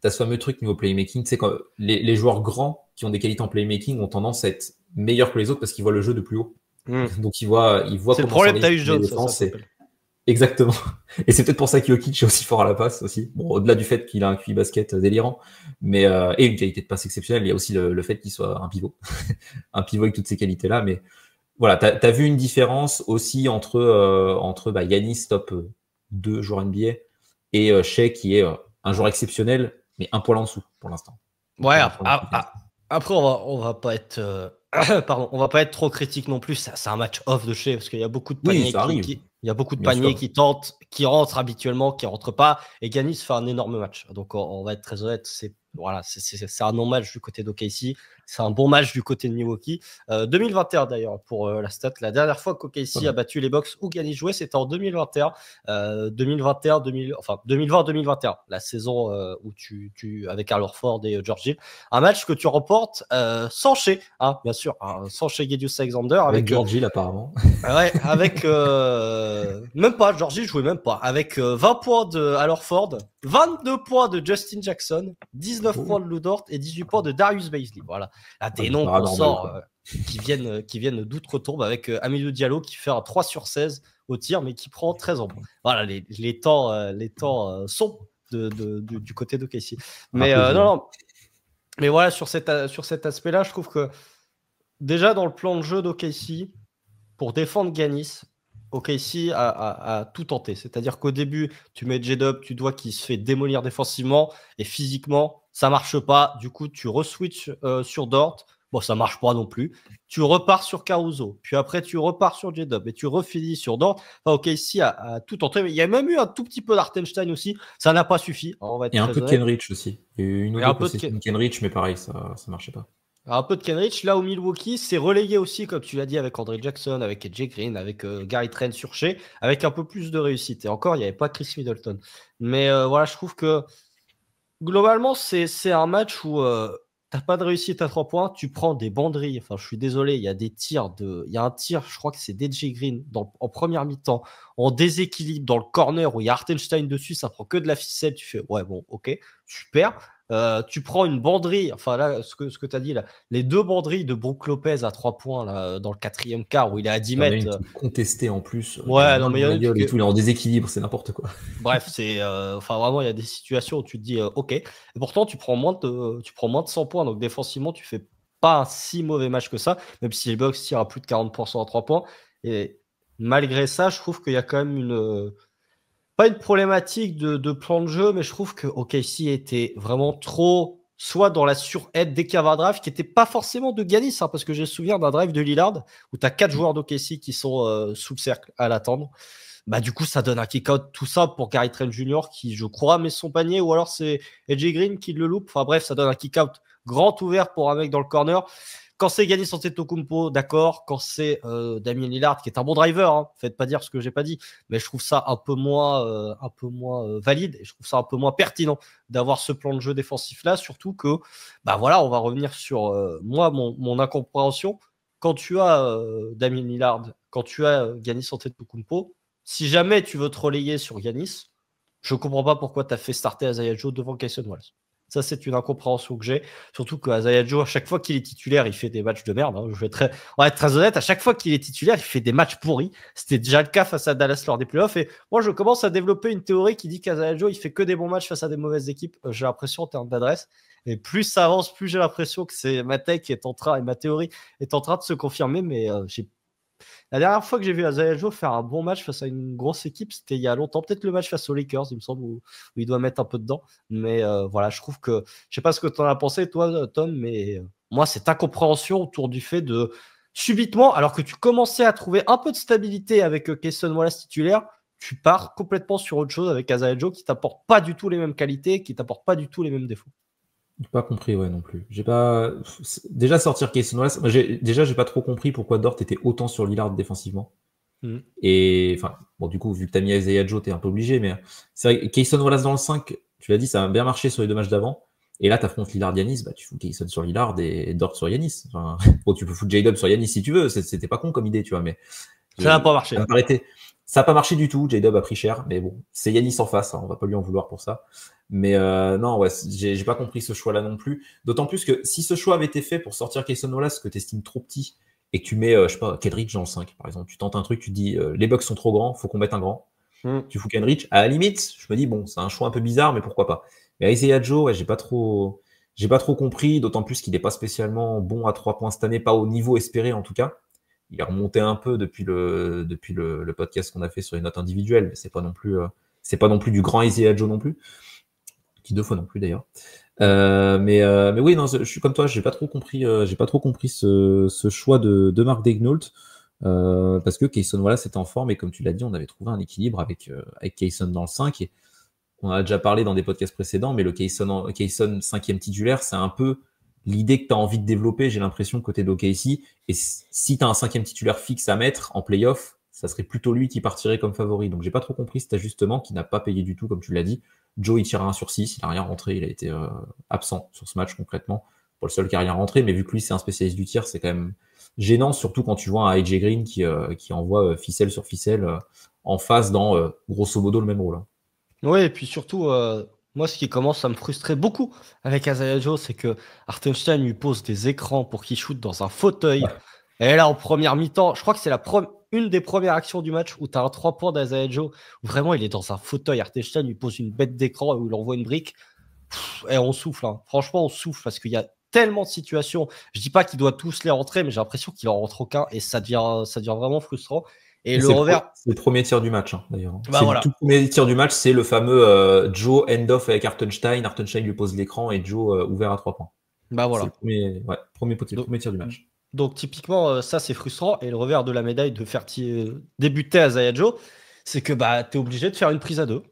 fameux truc niveau playmaking, tu sais, quand les joueurs grands qui ont des qualités en playmaking ont tendance à être meilleurs que les autres parce qu'ils voient le jeu de plus haut. Donc ils voient c'est le problème Tyus Jones, ça s'appelle. Exactement. Et c'est peut-être pour ça qu'Jokic est aussi fort à la passe aussi. Bon, au-delà du fait qu'il a un QI basket délirant, mais et une qualité de passe exceptionnelle, il y a aussi le fait qu'il soit un pivot, un pivot avec toutes ces qualités-là. Mais voilà, t'as vu une différence aussi entre Giannis top 2 joueur NBA et Shai qui est un joueur exceptionnel, mais un poil en dessous pour l'instant. Ouais. Après, on va pas être pardon, on va pas être trop critique non plus. C'est un match off de Shai parce qu'il y a beaucoup de paniers il y a beaucoup de paniers qui tentent, qui rentrent habituellement, qui rentrent pas. Et Giannis fait un énorme match. Donc on va être très honnête, c'est un non-match du côté d'OKC. C'est un bon match du côté de Milwaukee. 2021 d'ailleurs pour la stat. La dernière fois qu'OKC a battu les Bucks où Giannis jouait, c'était en 2021. 2020-2021. La saison où avec Al Horford et George Hill. Un match que tu remportes sans Shai, hein, bien sûr, sans Shai Gilgeous-Alexander. Avec George Hill apparemment. Ouais, avec même pas, George Hill jouait même pas. Avec 20 points de Al Horford, 22 points de Justin Jackson, 19 points de Lou Dort et 18 points de Darius Bazley. Voilà. Là, des noms qu'on sort qui viennent d'outre-tombe avec Hamidou Diallo qui fait un 3 sur 16 au tir, mais qui prend 13 en points. Voilà, les temps sont du côté de Casey. Mais non. Mais voilà, sur cet aspect-là, je trouve que déjà dans le plan de jeu d'OKC, pour défendre Giannis, OKC a tout tenté. C'est-à-dire qu'au début, tu mets J-Dub, tu dois qu'il se fait démolir défensivement et physiquement, ça marche pas. Du coup, tu re-switches sur Dort. Bon, ça marche pas non plus. Tu repars sur Caruso. Puis après, tu repars sur J-Dub et tu refinis sur Dort. Enfin, OKC a tout tenté. Il y a même eu un tout petit peu d'Hartenstein aussi. Ça n'a pas suffi. On va être et un peu de Kenrich aussi. Il y a eu une ou deux possessions de Kenrich, mais pareil, ça marchait pas. Un peu de Kenrich, là où Milwaukee s'est relayé aussi, comme tu l'as dit, avec Andre Jackson, avec AJ Green, avec Gary Trent sur Shai, avec un peu plus de réussite. Et encore, il n'y avait pas Chris Middleton. Mais voilà, je trouve que globalement, c'est un match où tu n'as pas de réussite à 3 points, tu prends des banderilles. Enfin, je suis désolé, il y a des tirs il y a un tir, je crois que c'est d'AJ Green en première mi-temps, en déséquilibre dans le corner où il y a Hartenstein dessus, ça prend que de la ficelle. Tu fais, ouais, bon, ok, super. Tu prends une banderie, enfin là, ce que tu as dit là, les 2 banderilles de Brook Lopez à 3 points là, dans le 4e quart où il est à 10 mètres. Il y en a une qui est contestée en plus. Ouais, non, mais il y a une il est en déséquilibre, c'est n'importe quoi. Bref, c'est vraiment, il y a des situations où tu te dis ok. Et pourtant, tu prends moins de 100 points, donc défensivement, tu fais pas un si mauvais match que ça, même si les Bucks tirent à plus de 40% à 3 points. Et malgré ça, je trouve qu'il y a quand même pas une problématique de plan de jeu, mais je trouve que OKC était vraiment trop, soit dans la sur-aide dès qu'il y avait un drive, qui n'était pas forcément de Giannis, parce que j'ai le souvenir d'un drive de Lillard, où tu as 4 joueurs d'OKC qui sont sous le cercle à l'attendre. Bah, du coup, ça donne un kick-out tout ça pour Gary Trent Jr. qui, je crois, met son panier, ou alors c'est AJ Green qui le loupe. Enfin bref, ça donne un kick-out grand ouvert pour un mec dans le corner. Quand c'est Giannis Antetokounmpo, d'accord. Quand c'est Damian Lillard, qui est un bon driver, hein, faites pas dire ce que j'ai pas dit, mais je trouve ça un peu moins valide et je trouve ça un peu moins pertinent d'avoir ce plan de jeu défensif là, surtout que, bah voilà, on va revenir sur moi mon incompréhension. Quand tu as Damian Lillard, quand tu as Giannis Antetokounmpo, si jamais tu veux te relayer sur Giannis, je comprends pas pourquoi tu as fait starter Isaiah Joe devant Cason Wallace. Ça, c'est une incompréhension que j'ai. Surtout que Isaiah Joe, à chaque fois qu'il est titulaire, il fait des matchs de merde. Hein. On va être très honnête, à chaque fois qu'il est titulaire, il fait des matchs pourris. C'était déjà le cas face à Dallas lors des playoffs. Et moi, je commence à développer une théorie qui dit qu'Isaiah Joe, il fait que des bons matchs face à des mauvaises équipes. J'ai l'impression en termes d'adresse. Et plus ça avance, plus j'ai l'impression que c'est ma théorie est en train de se confirmer. Mais la dernière fois que j'ai vu Isaiah Joe faire un bon match face à une grosse équipe, c'était il y a longtemps. Peut-être le match face aux Lakers, il me semble, où il doit mettre un peu dedans. Mais voilà, je trouve que, je sais pas ce que tu en as pensé, toi, Tom, mais moi, cette incompréhension autour du fait de subitement, alors que tu commençais à trouver un peu de stabilité avec Cason Wallace titulaire, tu pars complètement sur autre chose avec Isaiah Joe qui t'apporte pas du tout les mêmes qualités, qui t'apporte pas du tout les mêmes défauts. J'ai pas compris, ouais, non plus. J'ai pas. Déjà sortir Cason Wallace. J'ai pas trop compris pourquoi Dort était autant sur Lillard défensivement. Et enfin, bon, du coup, vu que tu as mis Isaiah Joe, tu es un peu obligé, mais c'est vrai que Kayson Wallace dans le 5, tu l'as dit, ça a bien marché sur les 2 matchs d'avant. Et là, tu affrontes Lillard Yanis, bah, tu fous Kayson sur Lillard et Dort sur Yanis. Enfin, bon, tu peux foutre J-Dub sur Yanis si tu veux, c'était pas con comme idée, tu vois, mais Ça n'a pas marché. Ça n'a pas marché du tout. J-Dub a pris cher, mais bon, c'est Yanis en face, hein, on va pas lui en vouloir pour ça. Mais non, ouais, j'ai pas compris ce choix-là non plus. D'autant plus que si ce choix avait été fait pour sortir Kayson Wallace, que tu estimes trop petit, et que tu mets, je sais pas, Kenrich dans le 5, par exemple, tu tentes un truc, tu te dis, les Bucks sont trop grands, faut qu'on mette un grand. Tu fous Kenrich, à la limite, je me dis, bon, c'est un choix un peu bizarre, mais pourquoi pas. Mais Isaiah Joe, ouais, j'ai pas trop compris, d'autant plus qu'il n'est pas spécialement bon à 3 points cette année, pas au niveau espéré en tout cas. Il est remonté un peu depuis le podcast qu'on a fait sur les notes individuelles, mais c'est pas non plus du grand Isaiah Joe non plus, qui 2 fois non plus d'ailleurs. Mais oui, non, je suis comme toi, j'ai pas trop compris ce choix de Mark Daignault, parce que Kayson Wallace était en forme, et comme tu l'as dit, on avait trouvé un équilibre avec Kayson dans le 5, et on a déjà parlé dans des podcasts précédents, mais le Kayson 5e titulaire, c'est un peu l'idée que tu as envie de développer, j'ai l'impression, côté d'OKC. Et si tu as un 5e titulaire fixe à mettre en playoff, ça serait plutôt lui qui partirait comme favori. Donc j'ai pas trop compris cet ajustement qui n'a pas payé du tout, comme tu l'as dit. Joe, il tire 1 sur 6, il n'a rien rentré, il a été absent sur ce match concrètement. Pas le seul qui a rien rentré, mais vu que lui c'est un spécialiste du tir, c'est quand même gênant, surtout quand tu vois un AJ Green qui envoie ficelle sur ficelle en face dans grosso modo le même rôle. Oui, et puis surtout, moi, ce qui commence à me frustrer beaucoup avec Isaiah Joe, c'est que Hartenstein lui pose des écrans pour qu'il shoot dans un fauteuil. Ouais. Et là, en première mi-temps, je crois que c'est une des premières actions du match où tu as un 3 points d'Isaiah Joe, où vraiment il est dans un fauteuil. Hartenstein lui pose une bête d'écran où il envoie une brique. Et on souffle, hein. Franchement, on souffle parce qu'il y a tellement de situations. Je dis pas qu'il doit tous les rentrer, mais j'ai l'impression qu'il en rentre aucun et ça devient vraiment frustrant. Et le revers. C'est le premier tir du match, hein, d'ailleurs. Bah C'est voilà. le tout premier tir du match, c'est le fameux Joe end-off avec Hartenstein. Hartenstein lui pose l'écran et Joe ouvert à 3 points. Bah voilà. C'est le premier tir du match. Donc typiquement, ça c'est frustrant. Et le revers de la médaille de faire débuter Isaiah Joe, c'est que bah, tu es obligé de faire une prise à 2.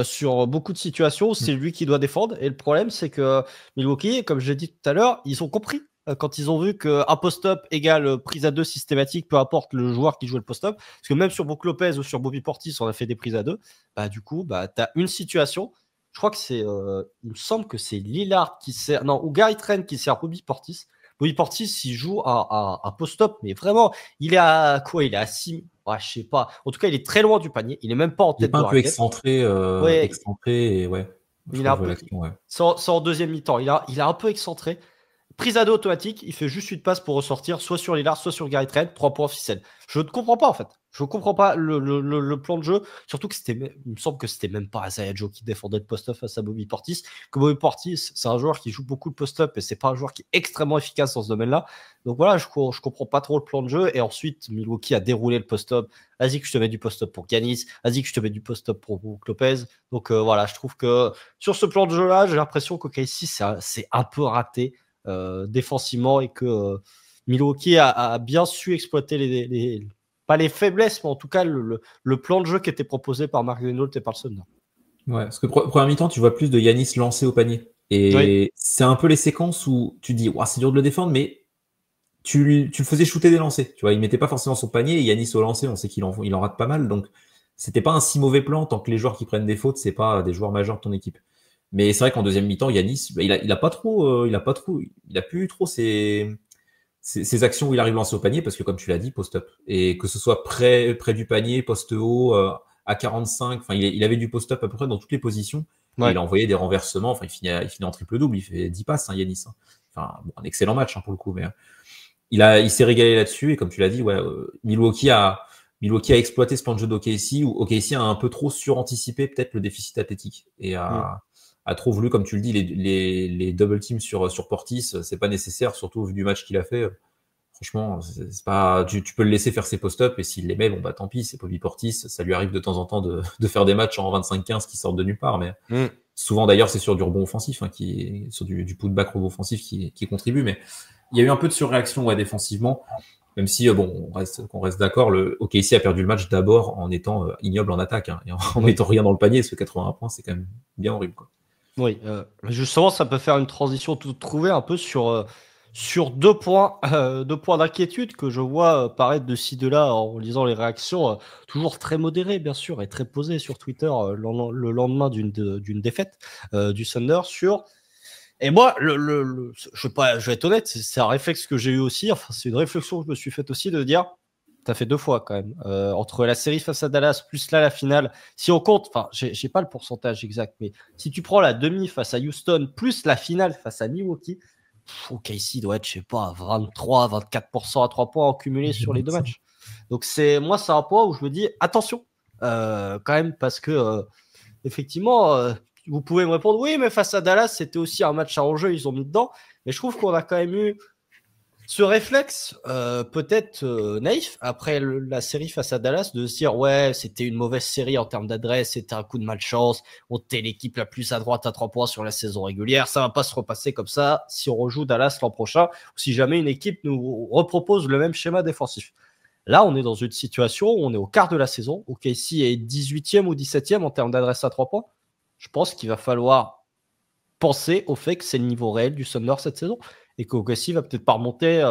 Sur beaucoup de situations, c'est lui qui doit défendre. Et le problème, c'est que Milwaukee, comme j'ai dit tout à l'heure, ils ont compris quand ils ont vu qu'un post-up égale prise à 2 systématique, peu importe le joueur qui joue le post-up. Parce que même sur Brook Lopez ou sur Bobby Portis, on a fait des prises à 2. Bah, du coup, bah, tu as une situation. Je crois que c'est. Il me semble que c'est Lillard qui sert. Non, ou Gary Trent qui sert Bobby Portis. Bobby Portis, il joue à post-up, mais vraiment, il est à quoi? Il est à 6. Ouais, je sais pas. En tout cas, il est très loin du panier. Il est même pas en tête de raquette. Il est un peu excentré, ouais. excentré et ouais. Il a un peu... C'est en deuxième mi-temps. Il a un peu excentré. Prise à 2 automatique, il fait juste une passe pour ressortir, soit sur Lillard, soit sur Gary Trent, 3 points ficelle. Je ne comprends pas en fait. Je ne comprends pas le plan de jeu. Surtout que il me semble que c'était même pas Isaiah Joe qui défendait le post-up face à Bobby Portis. Que Bobby Portis, c'est un joueur qui joue beaucoup de post-up et c'est pas un joueur qui est extrêmement efficace dans ce domaine-là. Donc voilà, je comprends pas trop le plan de jeu. Et ensuite, Milwaukee a déroulé le post-up. Vas-y que je te mets du post-up pour Giannis. Vas-y que je te mets du post-up pour Brook Lopez. Donc voilà, je trouve que sur ce plan de jeu-là, j'ai l'impression qu'OKC, c'est un peu raté. Défensivement et que Milwaukee a bien su exploiter pas les faiblesses, mais en tout cas le plan de jeu qui était proposé par Mark Daignault et par le Thunder. Ouais, parce que première mi-temps, tu vois plus de Yanis lancé au panier. Et c'est un peu les séquences où tu dis, c'est dur de le défendre, mais tu le faisais shooter des lancers. Tu vois, il mettait pas forcément son panier, et Yanis au lancer, on sait qu'il en rate pas mal, donc c'était pas un si mauvais plan tant que les joueurs qui prennent des fautes, c'est pas des joueurs majeurs de ton équipe. Mais c'est vrai qu'en deuxième mi-temps, Yanis, il a plus trop ses actions où il arrive lancé au panier, parce que comme tu l'as dit, post-up. Et que ce soit près du panier, poste haut, à 45, enfin, il avait du post-up à peu près dans toutes les positions. Ouais. Et il a envoyé des renversements, enfin, il finit en triple-double, il fait 10 passes, Yanis. Enfin, bon, un excellent match, pour le coup, mais il s'est régalé là-dessus, et comme tu l'as dit, Milwaukee a exploité ce plan de jeu d'OKC, où OKC a un peu trop suranticipé peut-être le déficit athlétique, et a trop voulu, comme tu le dis, les double teams sur Portis, c'est pas nécessaire, surtout au vu du match qu'il a fait. Franchement, c'est pas, tu peux le laisser faire ses post-up, et s'il les met, bon, tant pis, c'est Bobby Portis, ça lui arrive de temps en temps de faire des matchs en 25-15 qui sortent de nulle part, mais souvent d'ailleurs c'est sur du rebond offensif, sur du putback rebond offensif qui contribue, mais il y a eu un peu de surréaction défensivement, même si on reste d'accord, le OKC a perdu le match d'abord en étant ignoble en attaque, et en mettant rien dans le panier, ce 81 points, c'est quand même bien horrible, quoi. Oui, justement, ça peut faire une transition toute trouvée un peu sur sur deux points d'inquiétude que je vois paraître de ci de là en lisant les réactions, toujours très modérées bien sûr et très posées sur Twitter le lendemain d'une défaite du Thunder sur. Et moi, je vais être honnête, c'est un réflexe que j'ai eu aussi. Enfin, c'est une réflexion que je me suis faite aussi de dire, t'as fait 2 fois quand même entre la série face à Dallas plus là la finale. Si on compte, enfin, j'ai pas le pourcentage exact, mais si tu prends la demi face à Houston plus la finale face à Milwaukee. OKC doit être, je sais pas, 23-24% à 3 points en cumulé sur les 2 matchs. Donc, c'est un point où je me dis, attention, quand même, parce que, effectivement, vous pouvez me répondre, oui, mais face à Dallas, c'était aussi un match à enjeu, ils ont mis dedans. Mais je trouve qu'on a quand même eu ce réflexe, peut-être naïf, après la série face à Dallas, de se dire ouais, c'était une mauvaise série en termes d'adresse, c'était un coup de malchance, on était l'équipe la plus à droite à 3 points sur la saison régulière, ça va pas se repasser comme ça si on rejoue Dallas l'an prochain, ou si jamais une équipe nous repropose le même schéma défensif. Là, on est dans une situation où on est au quart de la saison, OKC est 18e ou 17e en termes d'adresse à 3 points. Je pense qu'il va falloir penser au fait que c'est le niveau réel du Thunder cette saison et qu'OKC va peut-être pas remonter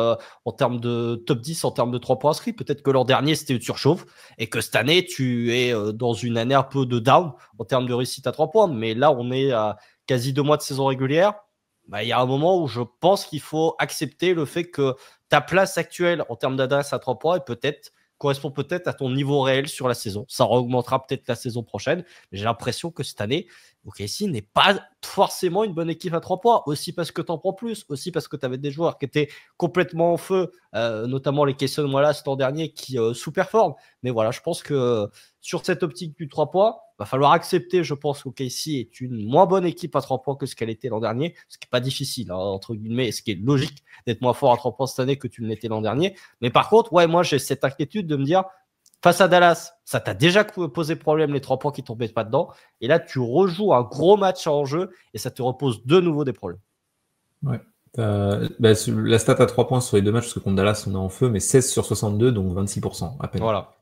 en termes de top 10, en termes de 3 points inscrits. Peut-être que l'an dernier, c'était une surchauffe et que cette année, tu es dans une année un peu de down en termes de réussite à 3 points. Mais là, on est à quasi 2 mois de saison régulière. Bah, il y a un moment où je pense qu'il faut accepter le fait que ta place actuelle en termes d'adresse à 3 points est peut-être correspond peut-être à ton niveau réel sur la saison. Ça augmentera peut-être la saison prochaine. Mais j'ai l'impression que cette année, OKC n'est pas forcément une bonne équipe à 3 points, aussi parce que tu en prends plus, aussi parce que tu avais des joueurs qui étaient complètement en feu, notamment les Cason Wallace l'an dernier qui sous-performent. Mais voilà, je pense que sur cette optique du 3 points, va falloir accepter, je pense, qu'OKC est une moins bonne équipe à 3 points que ce qu'elle était l'an dernier, ce qui n'est pas difficile, hein, entre guillemets, ce qui est logique d'être moins fort à 3 points cette année que tu ne l'étais l'an dernier. Mais par contre, ouais, moi j'ai cette inquiétude de me dire, face à Dallas, ça t'a déjà posé problème les 3 points qui tombaient pas dedans. Et là, tu rejoues un gros match en jeu et ça te repose de nouveau des problèmes. Ouais. La stat à 3 points sur les 2 matchs, parce que contre Dallas, on est en feu, mais 16 sur 62, donc 26% à peine. Voilà.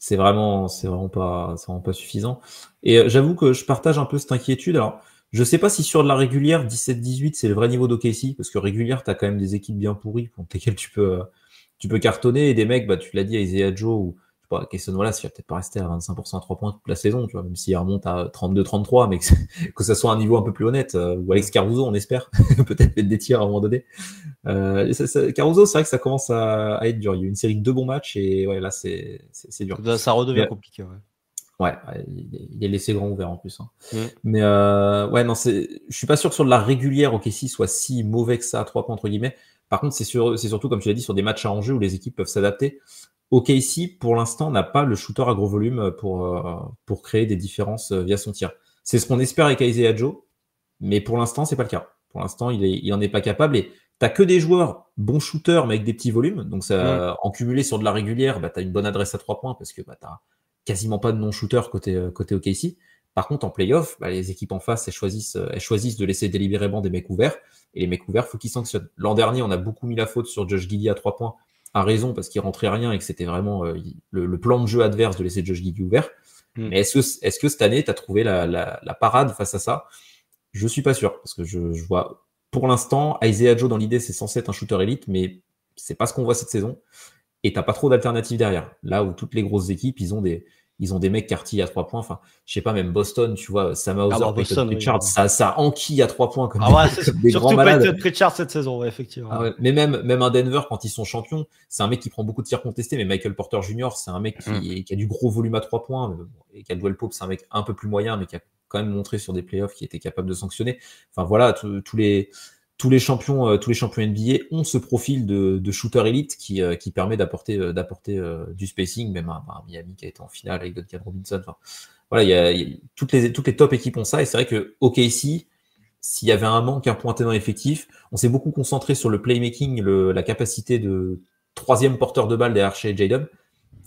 C'est vraiment pas suffisant. Et j'avoue que je partage un peu cette inquiétude. Alors, je sais pas si sur de la régulière, 17-18, c'est le vrai niveau d'OKC, parce que régulière, t'as quand même des équipes bien pourries contre lesquelles tu peux cartonner, et des mecs, bah, tu l'as dit, à Isaiah Joe, ou, je sais pas, Cason Wallace, il va peut-être pas rester à 25% à 3 points toute la saison, tu vois, même s'il remonte à 32-33, mais que ça soit un niveau un peu plus honnête, ou Alex Caruso, on espère, peut-être mettre des tirs à un moment donné. Caruso, c'est vrai que ça commence à être dur. Il y a eu une série de 2 bons matchs, et ouais, là, c'est dur. Ça redevient compliqué, ouais. Ouais, il est laissé grand ouvert en plus. Hein. Mais ouais, non, je suis pas sûr que sur de la régulière, OKC soit si mauvais que ça à 3 points entre guillemets. Par contre, c'est surtout, comme tu l'as dit, sur des matchs à enjeu où les équipes peuvent s'adapter. OKC, pour l'instant, n'a pas le shooter à gros volume pour créer des différences via son tir. C'est ce qu'on espère avec Isaiah Joe, mais pour l'instant, c'est pas le cas. Pour l'instant, il en est pas capable. Et t'as que des joueurs bons shooters, mais avec des petits volumes. Donc, ça, en cumulé sur de la régulière, bah, t'as une bonne adresse à 3 points parce que bah, t'as quasiment pas de non-shooter côté OKC. Par contre, en playoff, bah, les équipes en face, elles choisissent de laisser délibérément des mecs ouverts. Et les mecs ouverts, faut qu'ils sanctionnent. L'an dernier, on a beaucoup mis la faute sur Josh Giddey à 3 points, à raison, parce qu'il rentrait rien et que c'était vraiment le plan de jeu adverse de laisser Josh Giddey ouvert. Mais est-ce que cette année, tu as trouvé la parade face à ça? Je suis pas sûr, parce que je vois, pour l'instant, Isaiah Joe, dans l'idée, c'est censé être un shooter élite, mais c'est pas ce qu'on voit cette saison. Et t'as pas trop d'alternatives derrière. Là où toutes les grosses équipes, ils ont des mecs quartiers à 3 points. Enfin, je sais pas, même Boston, tu vois, Sam Hauser, Peyton Pritchard, oui. ça enquille à 3 points comme, comme des grands malades. Surtout Peyton Pritchard cette saison, ouais, effectivement. Ah ouais. Mais même un Denver, quand ils sont champions, c'est un mec qui prend beaucoup de tirs contestés, mais Michael Porter Jr., c'est un mec qui a du gros volume à 3 points, et Caldwell Pope, c'est un mec un peu plus moyen, mais qui a quand même montré sur des playoffs qu'il était capable de sanctionner. Enfin voilà, tous les champions NBA ont ce profil de shooter élite qui permet d'apporter du spacing, même à Miami qui a été en finale avec Duncan Robinson. Enfin, voilà, toutes les top équipes ont ça, et c'est vrai que OKC, s'il y avait un manque, un point dans l'effectif, on s'est beaucoup concentré sur le playmaking, la capacité de troisième porteur de balle derrière chez Jaden.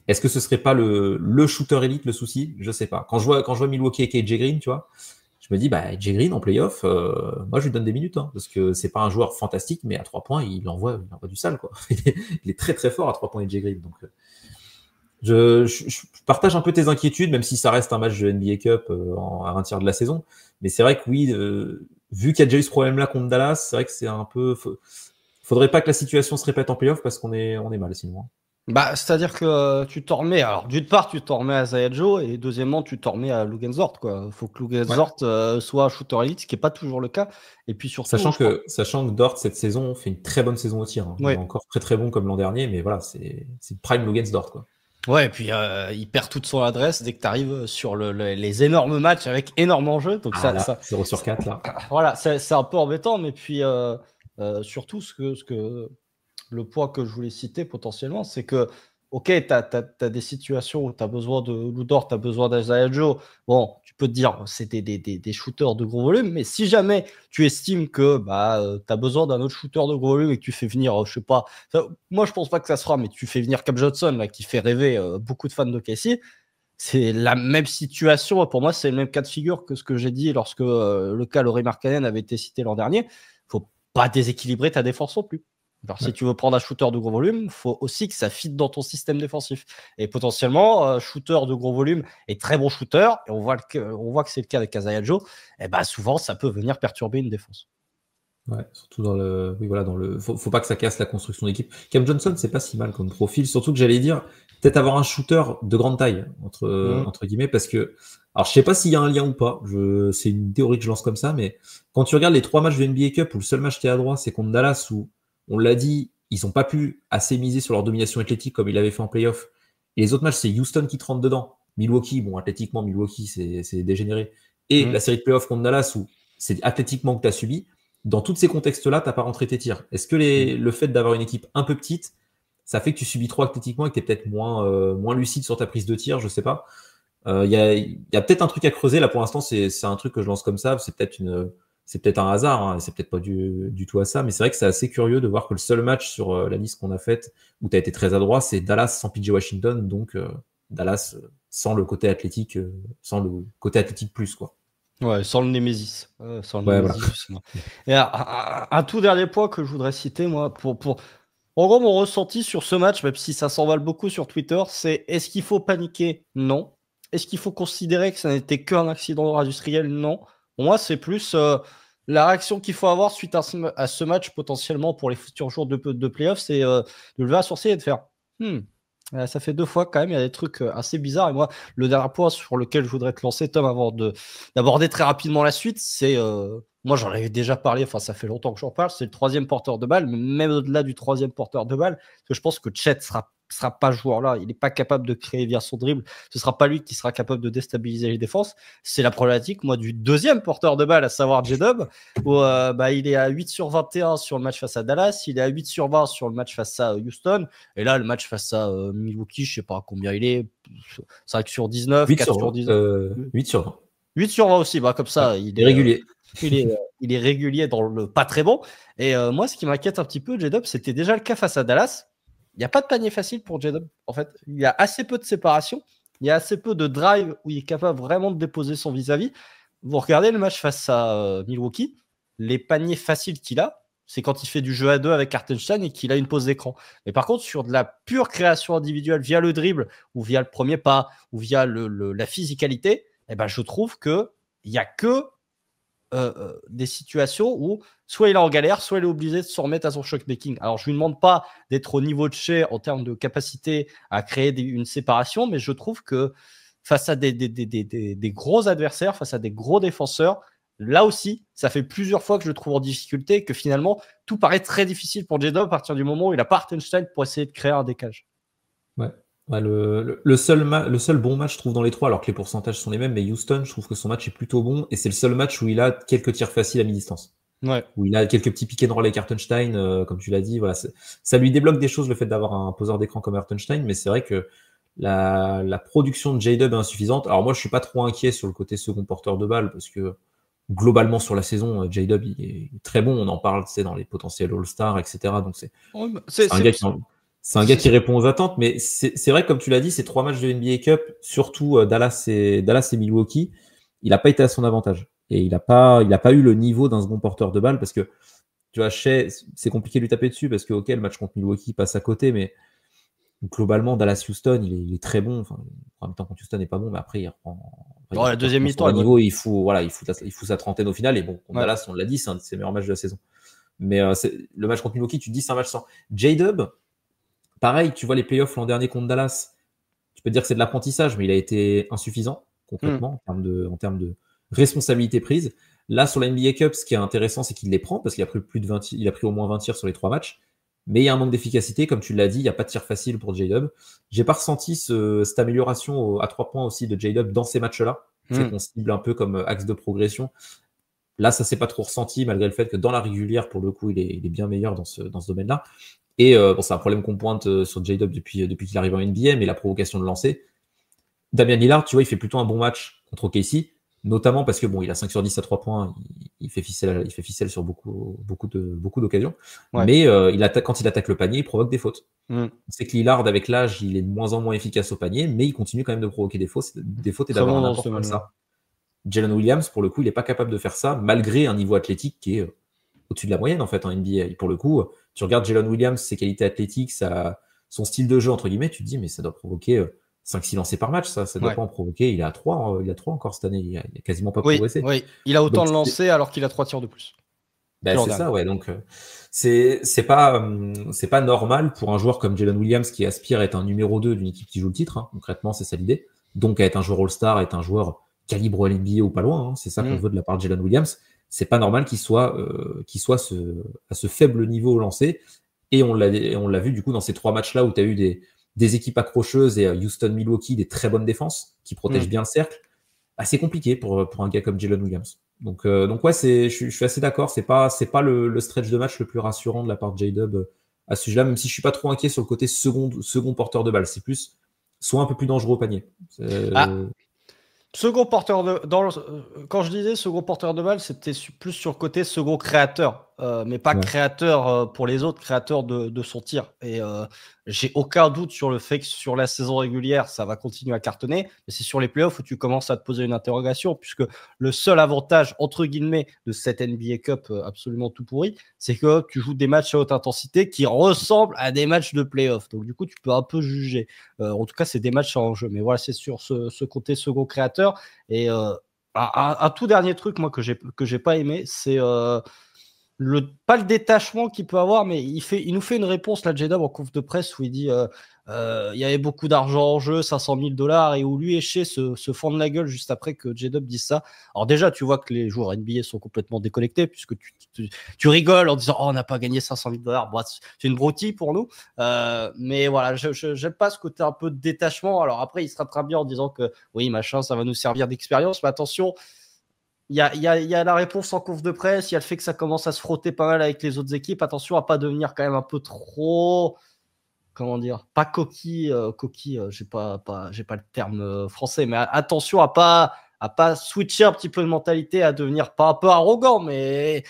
Est-ce que ce serait pas le shooter élite le souci? Je sais pas. Quand je vois Milwaukee avec AJ Green, tu vois, je me dis, bah, AJ Green en playoff, moi, je lui donne des minutes, hein, parce que c'est pas un joueur fantastique, mais à 3 points, il envoie du sale, quoi. Il est très, très fort à 3 points, AJ Green. Donc, je partage un peu tes inquiétudes, même si ça reste un match de NBA Cup à un tiers de la saison. Mais c'est vrai que oui, vu qu'il y a déjà eu ce problème-là contre Dallas, c'est vrai que c'est un peu, faudrait pas que la situation se répète en playoff parce qu'on est mal sinon. Bah, c'est-à-dire que tu t'en remets. Alors, d'une part, tu t'en remets à Zaya Joe et deuxièmement, tu t'en remets à Lugensort, quoi. Faut que Lugensort soit un shooter elite, ce qui n'est pas toujours le cas. Et puis surtout, sachant que Dort cette saison fait une très bonne saison au tir. Hein. Il est encore très très bon comme l'an dernier, mais voilà, c'est prime Lugensort, quoi. Ouais, et puis il perd toute son adresse dès que tu arrives sur les énormes matchs avec énorme enjeu. Donc ça, 0 sur 4 là. Voilà, c'est un peu embêtant, mais puis surtout le point que je voulais citer potentiellement, c'est que, ok, tu as des situations où tu as besoin de Ludor, tu as besoin d'Isaiah Joe. Bon, tu peux te dire, c'est des shooters de gros volume, mais si jamais tu estimes que tu as besoin d'un autre shooter de gros volume et que tu fais venir, je sais pas, moi je pense pas que ça sera, mais tu fais venir Cam Johnson, là, qui fait rêver beaucoup de fans de Casey. C'est la même situation. Pour moi, c'est le même cas de figure que ce que j'ai dit lorsque le cas Lauri Markkanen avait été cité l'an dernier. Faut pas déséquilibrer ta défense non plus. Alors, si tu veux prendre un shooter de gros volume, il faut aussi que ça fitte dans ton système défensif. Et potentiellement, shooter de gros volume et très bon shooter, et on voit que c'est le cas avec Isaiah Joe, et souvent, ça peut venir perturber une défense. Ouais, surtout faut pas que ça casse la construction d'équipe. Cam Johnson, c'est pas si mal comme profil, surtout que j'allais dire, peut-être avoir un shooter de grande taille, entre guillemets, parce que, alors je sais pas s'il y a un lien ou pas, c'est une théorie que je lance comme ça, mais quand tu regardes les 3 matchs de NBA Cup où le seul match qui est à droite, c'est contre Dallas, où on l'a dit, ils n'ont pas pu assez miser sur leur domination athlétique comme ils l'avaient fait en playoff. Et les autres matchs, c'est Houston qui te rentre dedans. Milwaukee, bon, athlétiquement, Milwaukee, c'est dégénéré. Et la série de playoffs contre Dallas, où c'est athlétiquement que tu as subi. Dans tous ces contextes-là, tu n'as pas rentré tes tirs. Est-ce que le fait d'avoir une équipe un peu petite, ça fait que tu subis trop athlétiquement et que tu es peut-être moins lucide sur ta prise de tir? Je sais pas. Il y a peut-être un truc à creuser. Là, pour l'instant, c'est un truc que je lance comme ça. C'est peut-être un hasard, hein, c'est peut-être pas du tout à ça, mais c'est vrai que c'est assez curieux de voir que le seul match sur la liste qu'on a faite où tu as été très adroit, c'est Dallas sans PJ Washington, donc Dallas sans le côté athlétique, plus, quoi. Ouais, sans le Némésis. Sans le Némésis, voilà. Et un tout dernier point que je voudrais citer, moi, en gros, mon ressenti sur ce match, même si ça s'envole beaucoup sur Twitter, c'est est-ce qu'il faut paniquer? Non. Est-ce qu'il faut considérer que ça n'était qu'un accident industriel? Non. Pour moi, c'est plus la réaction qu'il faut avoir suite à ce match potentiellement pour les futurs jours de playoffs, c'est de lever un sourcil et de faire ça fait 2 fois quand même, il y a des trucs assez bizarres. Et moi, le dernier point sur lequel je voudrais te lancer, Tom, avant d'aborder très rapidement la suite, c'est moi j'en avais déjà parlé, enfin ça fait longtemps que j'en parle, c'est le 3e porteur de balle, mais même au-delà du 3e porteur de balle, parce que je pense que Chet sera pas ce joueur-là, il n'est pas capable de créer via son dribble, ce sera pas lui qui sera capable de déstabiliser les défenses. C'est la problématique, moi, du 2e porteur de balle, à savoir J-Dub, où il est à 8 sur 21 sur le match face à Dallas, il est à 8 sur 20 sur le match face à Houston, et là, le match face à Milwaukee, je sais pas combien il est, 5 sur 19, 4 sur 19. 8 sur 20. 8 sur 20 aussi, comme ça, il est régulier. Il est régulier dans le pas très bon. Et moi, ce qui m'inquiète un petit peu, J-Dub, c'était déjà le cas face à Dallas. Il n'y a pas de panier facile pour J-Dub. En fait, il y a assez peu de séparation. Il y a assez peu de drive où il est capable vraiment de déposer son vis-à-vis. Vous regardez le match face à Milwaukee, les paniers faciles qu'il a, c'est quand il fait du jeu à 2 avec Hartenstein et qu'il a une pause d'écran. Mais par contre, sur de la pure création individuelle via le dribble ou via le premier pas ou via la physicalité, je trouve qu'il n'y a que des situations où soit il est en galère, soit il est obligé de se remettre à son shotmaking. Alors, je ne lui demande pas d'être au niveau de Shea en termes de capacité à créer une séparation, mais je trouve que face à des gros adversaires, face à des gros défenseurs, là aussi, ça fait plusieurs fois que je le trouve en difficulté et que finalement, tout paraît très difficile pour J-Dub à partir du moment où il a pas Hartenstein pour essayer de créer un décalage. Ouais. Ouais, le seul bon match, je trouve, dans les 3, alors que les pourcentages sont les mêmes, mais Houston, je trouve que son match est plutôt bon, et c'est le seul match où il a quelques tirs faciles à mi-distance. Ouais. Où il a quelques petits pick and roll avec Hartenstein, comme tu l'as dit. Voilà, ça lui débloque des choses, le fait d'avoir un poseur d'écran comme Hartenstein, mais c'est vrai que la production de J-Dub est insuffisante. Alors moi, je suis pas trop inquiet sur le côté second porteur de balle, parce que globalement, sur la saison, J-Dub, il est très bon. On en parle, dans les potentiels All-Star, etc. Donc c'est un gars qui... C'est un gars qui répond aux attentes, mais c'est vrai que, comme tu l'as dit, ces 3 matchs de NBA Cup, surtout Dallas et Milwaukee, il n'a pas été à son avantage. Et il n'a pas eu le niveau d'un second porteur de balle parce que, tu vois, Shea, c'est compliqué de lui taper dessus parce que, ok, le match contre Milwaukee passe à côté, mais globalement, Dallas-Houston, il est très bon. Enfin, en même temps, contre Houston n'est pas bon, mais après, il reprend. La deuxième mi-temps, niveau, il fout sa trentaine au final. Et bon, contre Dallas, on l'a dit, c'est un de ses meilleurs matchs de la saison. Mais le match contre Milwaukee, tu te dis c'est un match sans. J-Dub, pareil, tu vois les playoffs l'an dernier contre Dallas, tu peux te dire que c'est de l'apprentissage, mais il a été insuffisant concrètement en termes de responsabilité prise. Là, sur la NBA Cup, ce qui est intéressant, c'est qu'il les prend parce qu'il a pris il a pris au moins 20 tirs sur les 3 matchs. Mais il y a un manque d'efficacité, comme tu l'as dit, il n'y a pas de tir facile pour J-Dub. J'ai pas ressenti cette amélioration à 3 points aussi de J-Dub dans ces matchs-là. C'est qu'on cible un peu comme axe de progression. Là, ça s'est pas trop ressenti, malgré le fait que dans la régulière, pour le coup, il est bien meilleur dans ce domaine-là. Et bon, c'est un problème qu'on pointe sur J-Dub depuis qu'il arrive en NBA, mais la provocation de lancer. Damien Lillard, tu vois, il fait plutôt un bon match contre OKC, notamment parce que bon, il a 5 sur 10 à 3 points, il fait ficelle sur beaucoup d'occasions. Ouais. Mais quand il attaque le panier, il provoque des fautes. C'est que Lillard, avec l'âge, il est de moins en moins efficace au panier, mais il continue quand même de provoquer des fautes et d'avoir un apport comme ça. Jalen Williams, pour le coup, il n'est pas capable de faire ça, malgré un niveau athlétique qui est au-dessus de la moyenne, en fait, en NBA. Et pour le coup, tu regardes Jalen Williams, ses qualités athlétiques, son style de jeu, entre guillemets, tu te dis, mais ça doit provoquer 5-6 lancers par match, ça doit pas en provoquer. Il a 3 encore cette année, il a quasiment pas progressé. Oui, il a autant de lancers alors qu'il a 3 tirs de plus. Ben, c'est ça, ouais. Donc, c'est pas normal pour un joueur comme Jalen Williams qui aspire à être un numéro 2 d'une équipe qui joue le titre, hein. Concrètement, c'est ça l'idée. Donc, à être un joueur All-Star, à être un joueur calibre NBA ou pas loin, hein. C'est ça qu'on veut de la part de Jalen Williams. C'est pas normal qu'il soit à ce faible niveau au lancer. Et on l'a vu du coup dans ces 3 matchs-là où tu as eu des équipes accrocheuses et Houston-Milwaukee, des très bonnes défenses qui protègent bien le cercle. Assez compliqué pour un gars comme Jalen Williams. Donc ouais, je suis assez d'accord. C'est pas le stretch de match le plus rassurant de la part de J-Dub à ce sujet-là, même si je suis pas trop inquiet sur le côté second porteur de balle. C'est plus soit un peu plus dangereux au panier. Second porteur quand je disais second porteur de balle, c'était plus sur le côté second créateur, mais pas créateur pour les autres, créateur de son tir. Et j'ai aucun doute sur le fait que sur la saison régulière, ça va continuer à cartonner, mais c'est sur les playoffs où tu commences à te poser une interrogation, puisque le seul avantage, entre guillemets, de cette NBA Cup absolument tout pourri, c'est que tu joues des matchs à haute intensité qui ressemblent à des matchs de playoffs. Donc du coup, tu peux un peu juger. En tout cas, c'est des matchs en jeu. Mais voilà, c'est sur ce côté second créateur. Et un tout dernier truc, moi, que j'ai pas aimé, c'est pas le détachement qu'il peut avoir, mais il nous fait une réponse, là, J-Dub, en conf de presse, où il dit il y avait beaucoup d'argent en jeu, 500 000 $, et où lui et Shea se fendent la gueule juste après que J-Dub dise ça. Alors déjà, tu vois que les joueurs NBA sont complètement déconnectés, puisque tu rigoles en disant « Oh, on n'a pas gagné 500 000 $. » Bon, c'est une broutille pour nous. Mais voilà, j'aime pas ce côté un peu de détachement. Alors après, il sera très bien en disant que oui, machin, ça va nous servir d'expérience, mais attention, il y a la réponse en conf de presse, il y a le fait que ça commence à se frotter pas mal avec les autres équipes. Attention à pas devenir quand même un peu trop, comment dire, pas coquille, j'ai pas le terme français, mais attention à pas switcher un petit peu de mentalité, à devenir pas un peu arrogant, mais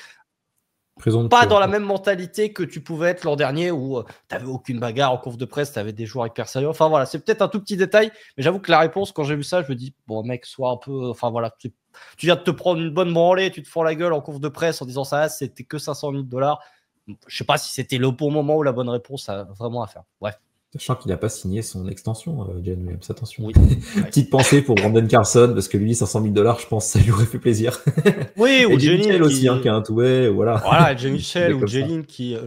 pas dans la même mentalité que tu pouvais être l'an dernier où t'avais aucune bagarre en conf de presse, t'avais des joueurs hyper sérieux. Enfin voilà, c'est peut-être un tout petit détail, mais j'avoue que la réponse, quand j'ai vu ça, je me dis bon mec, sois un peu, enfin voilà, tu viens de te prendre une bonne branlée, tu te fends la gueule en conf de presse en disant ça, c'était que 500 000 $. Je sais pas si c'était le bon moment ou la bonne réponse vraiment à faire. Bref. Sachant qu'il n'a pas signé son extension, Jalen Williams. Attention. Oui. Petite pensée pour Brandon Carlson, parce que lui, 500 000 $, je pense, ça lui aurait fait plaisir. Oui, ou Jay Mitchell aussi, qui a un toué, voilà. Voilà, Jay Mitchell ou Jalen qui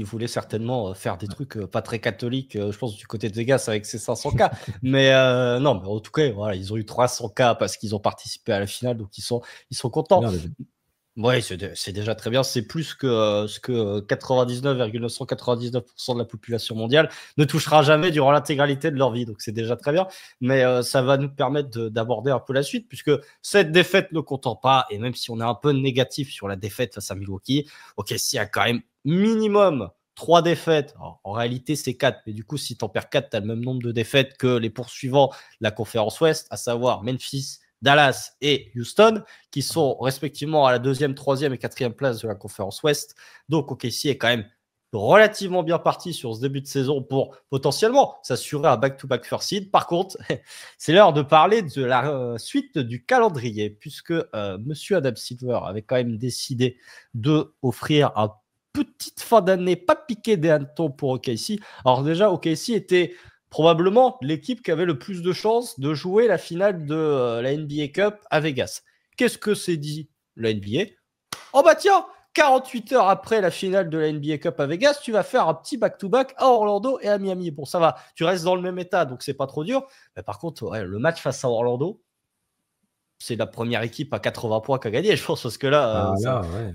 voulait certainement faire des trucs pas très catholiques, je pense, du côté de Vegas avec ses 500K. Mais non, mais en tout cas, voilà, ils ont eu 300K parce qu'ils ont participé à la finale, donc ils sont contents. Oui, c'est déjà très bien. C'est plus que ce que 99,999% de la population mondiale ne touchera jamais durant l'intégralité de leur vie. Donc, c'est déjà très bien. Mais ça va nous permettre d'aborder un peu la suite, puisque cette défaite ne comptant pas, et même si on est un peu négatif sur la défaite face à Milwaukee, s'il y a quand même minimum 3 défaites. Alors, en réalité, c'est 4. Mais du coup, si tu en perds 4, tu as le même nombre de défaites que les poursuivants de la conférence Ouest, à savoir Memphis, Dallas et Houston, qui sont respectivement à la 2e, 3e et 4e place de la conférence Ouest. Donc, OKC est quand même relativement bien parti sur ce début de saison pour potentiellement s'assurer un back-to-back first seed. Par contre, c'est l'heure de parler de la suite du calendrier, puisque monsieur Adam Silver avait quand même décidé de offrir un petite fin d'année pas piqué des hannetons pour OKC. Alors déjà, OKC était probablement l'équipe qui avait le plus de chances de jouer la finale de la NBA Cup à Vegas. Qu'est-ce que c'est dit la NBA ? Oh bah tiens, 48 heures après la finale de la NBA Cup à Vegas, tu vas faire un petit back-to-back à Orlando et à Miami. Bon, ça va, tu restes dans le même état, donc c'est pas trop dur. Mais par contre, ouais, le match face à Orlando, c'est la première équipe à 80 points qui a gagné, je pense, parce que là,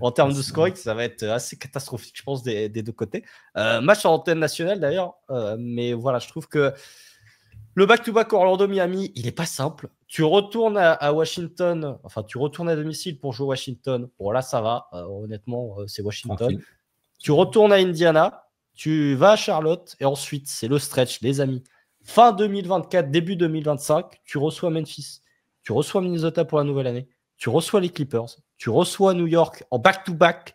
en termes de scoring, ça va être assez catastrophique, je pense, des deux côtés. Match en antenne nationale, d'ailleurs, mais voilà, je trouve que le back-to-back Orlando-Miami, il n'est pas simple. Tu retournes à Washington, enfin, tu retournes à domicile pour jouer Washington. Bon, là, ça va, honnêtement, c'est Washington. Tranquille. Tu retournes à Indiana, tu vas à Charlotte, et ensuite, c'est le stretch, les amis. Fin 2024, début 2025, tu reçois Memphis. Tu reçois Minnesota pour la nouvelle année, tu reçois les Clippers, tu reçois New York en back-to-back,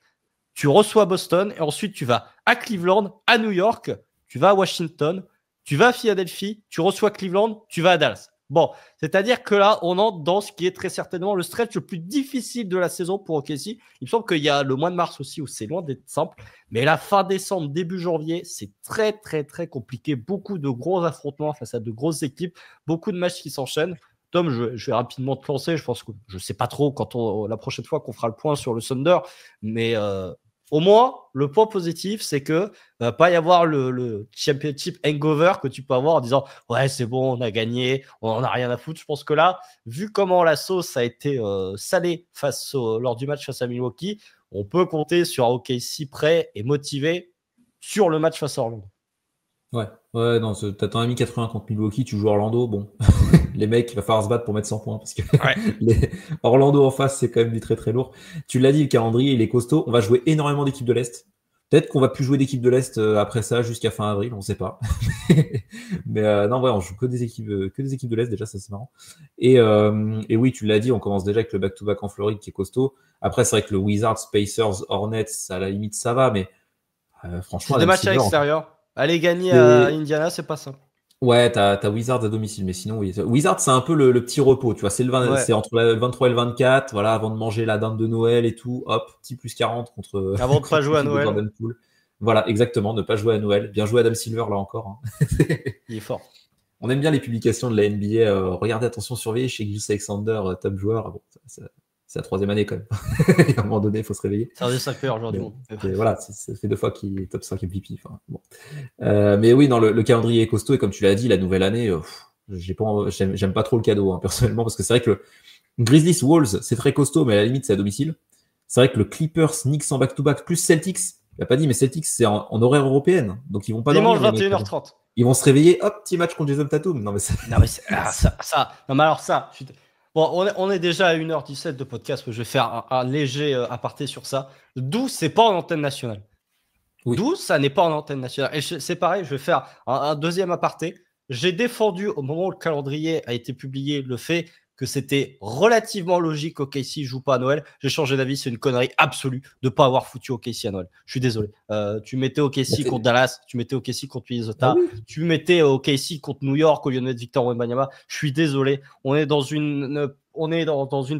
tu reçois Boston, et ensuite tu vas à Cleveland, à New York, tu vas à Washington, tu vas à Philadelphie, tu reçois Cleveland, tu vas à Dallas. Bon, c'est-à-dire que là, on entre dans ce qui est très certainement le stretch le plus difficile de la saison pour OKC. Il me semble qu'il y a le mois de mars aussi où c'est loin d'être simple, mais la fin décembre, début janvier, c'est très, très, très compliqué. Beaucoup de gros affrontements face à de grosses équipes, beaucoup de matchs qui s'enchaînent. Tom, je vais rapidement te lancer. Je pense que je ne sais pas trop la prochaine fois qu'on fera le point sur le Thunder, mais au moins, le point positif, c'est que va pas y avoir le championship hangover que tu peux avoir en disant ouais, c'est bon, on a gagné, on n'a rien à foutre. Je pense que là, vu comment la sauce a été salée lors du match face à Milwaukee, on peut compter sur un OKC prêt et motivé sur le match face à Orlando. Ouais, non, t'attends un mi 80 contre Milwaukee, tu joues Orlando, bon, les mecs, il va falloir se battre pour mettre 100 points, parce que Orlando en face, c'est quand même du très très lourd. Tu l'as dit, le calendrier, il est costaud, on va jouer énormément d'équipes de l'Est. Peut-être qu'on va plus jouer d'équipes de l'Est après ça, jusqu'à fin avril, on sait pas. Mais non, ouais, on joue que des équipes de l'Est, déjà, ça c'est marrant. Et oui, tu l'as dit, on commence déjà avec le back-to-back en Floride qui est costaud. Après, c'est vrai que le Wizards, Pacers, Hornets, à la limite, ça va, mais franchement... C'est des matchs à l'extérieur. Aller gagner à Indiana, c'est pas simple. Ouais, t'as Wizards à domicile, mais sinon, oui. Wizards, c'est un peu le petit repos, tu vois. C'est entre le 23 et le 24, voilà, avant de manger la dinde de Noël et tout. Hop, petit plus 40 contre. Avant de pas jouer à Noël. Voilà, exactement, ne pas jouer à Noël. Bien joué Adam Silver, là encore. Hein. Il est fort. On aime bien les publications de la NBA. Regardez, attention, surveillez chez Gilles Alexander, top joueur. Bon, c'est la troisième année quand même. À un moment donné, il faut se réveiller. C'est un des 5 meilleurs joueurs du monde. Voilà, ça fait 2 fois qu'il est top 5 MVP. Enfin, bon. Mais oui, non, le calendrier est costaud et comme tu l'as dit, la nouvelle année, j'aime pas trop le cadeau, hein, personnellement, parce que c'est vrai que le Grizzlies Wolves, c'est très costaud, mais à la limite, c'est à domicile. C'est vrai que le Clippers, Knicks en back-to-back, plus Celtics, il a pas dit, mais Celtics, c'est en horaire européenne, donc ils vont pas dimanche 21h30. Ils vont se réveiller, hop, petit match contre Jason Tatum. Non, mais alors ça. Bon, on est déjà à 1h17 de podcast, je vais faire un léger aparté sur ça. D'où c'est pas en antenne nationale. Oui. D'où ça n'est pas en antenne nationale. Et c'est pareil, je vais faire un deuxième aparté. J'ai défendu, au moment où le calendrier a été publié, le fait que c'était relativement logique qu'OKC joue pas à Noël. J'ai changé d'avis, c'est une connerie absolue de ne pas avoir foutu OKC à Noël. Je suis désolé. Tu mettais OKC contre Dallas, tu mettais OKC contre Minnesota, tu mettais OKC contre New York au lieu de mettre Victor Wembanyama. Je suis désolé. On est dans une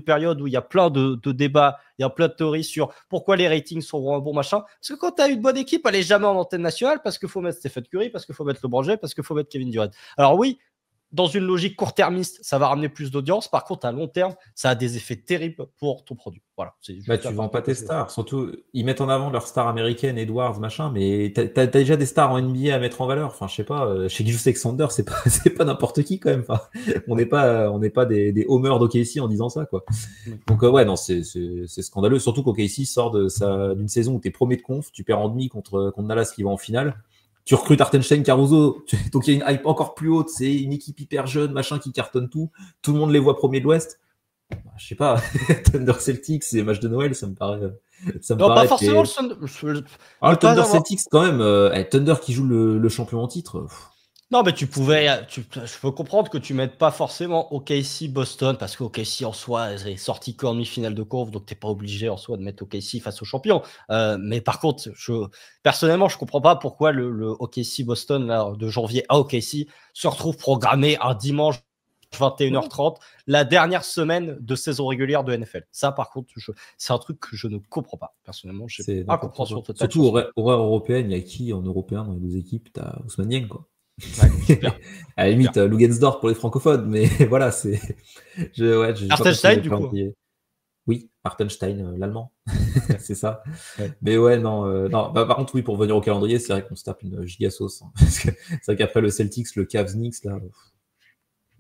période où il y a plein de débats, il y a plein de théories sur pourquoi les ratings sont un bon machin. Parce que quand tu as une bonne équipe, elle n'est jamais en antenne nationale parce qu'il faut mettre Stephen Curry, parce qu'il faut mettre LeBron James, parce qu'il faut mettre Kevin Durant. Alors oui, dans une logique court-termiste, ça va ramener plus d'audience. Par contre, à long terme, ça a des effets terribles pour ton produit. Voilà. Tu vends pas tes stars. Surtout, ils mettent en avant leurs stars américaines, Edwards, machin, mais t'as déjà des stars en NBA à mettre en valeur. Enfin, je sais pas, chez Gilles Alexander, c'est pas n'importe qui quand même. Enfin, on n'est pas des homers d'OKC en disant ça, quoi. Donc, ouais, non, c'est scandaleux. Surtout qu'OKC sort d'une saison où t'es premier de conf, tu perds en demi contre Dallas qui va en finale. Tu recrutes Hartenstein, Caruso, donc il y a une hype encore plus haute, c'est une équipe hyper jeune, machin, qui cartonne tout le monde les voit premier de l'Ouest. Je sais pas, Thunder Celtics, c'est match de Noël, ça me paraît... pas forcément le Thunder Celtics, quand même, Thunder qui joue le champion en titre... Non, mais je peux comprendre que tu mettes pas forcément OKC Boston parce que OKC en soi est sorti qu'en demi-finale de conf, donc t'es pas obligé en soi de mettre OKC face aux champions. Mais par contre, personnellement, je comprends pas pourquoi le OKC Boston là, de janvier à OKC se retrouve programmé un dimanche 21h30, la dernière semaine de saison régulière de NFL. Ça, par contre, c'est un truc que je ne comprends pas. Personnellement, j'ai pas compréhension totale. Surtout horaire européenne, il y a qui en européen dans les deux équipes? T'as Ousmane Dieng, quoi. Ouais, à la limite, Lugensdorf pour les francophones, mais voilà, c'est. Hartenstein, du coup. Oui. Hartenstein, l'allemand. C'est ça. Ouais. Mais ouais, non. Par contre, oui, pour revenir au calendrier, c'est vrai qu'on se tape une giga sauce. Hein. Parce que c'est vrai qu'après le Celtics, le Cavs Knicks, là.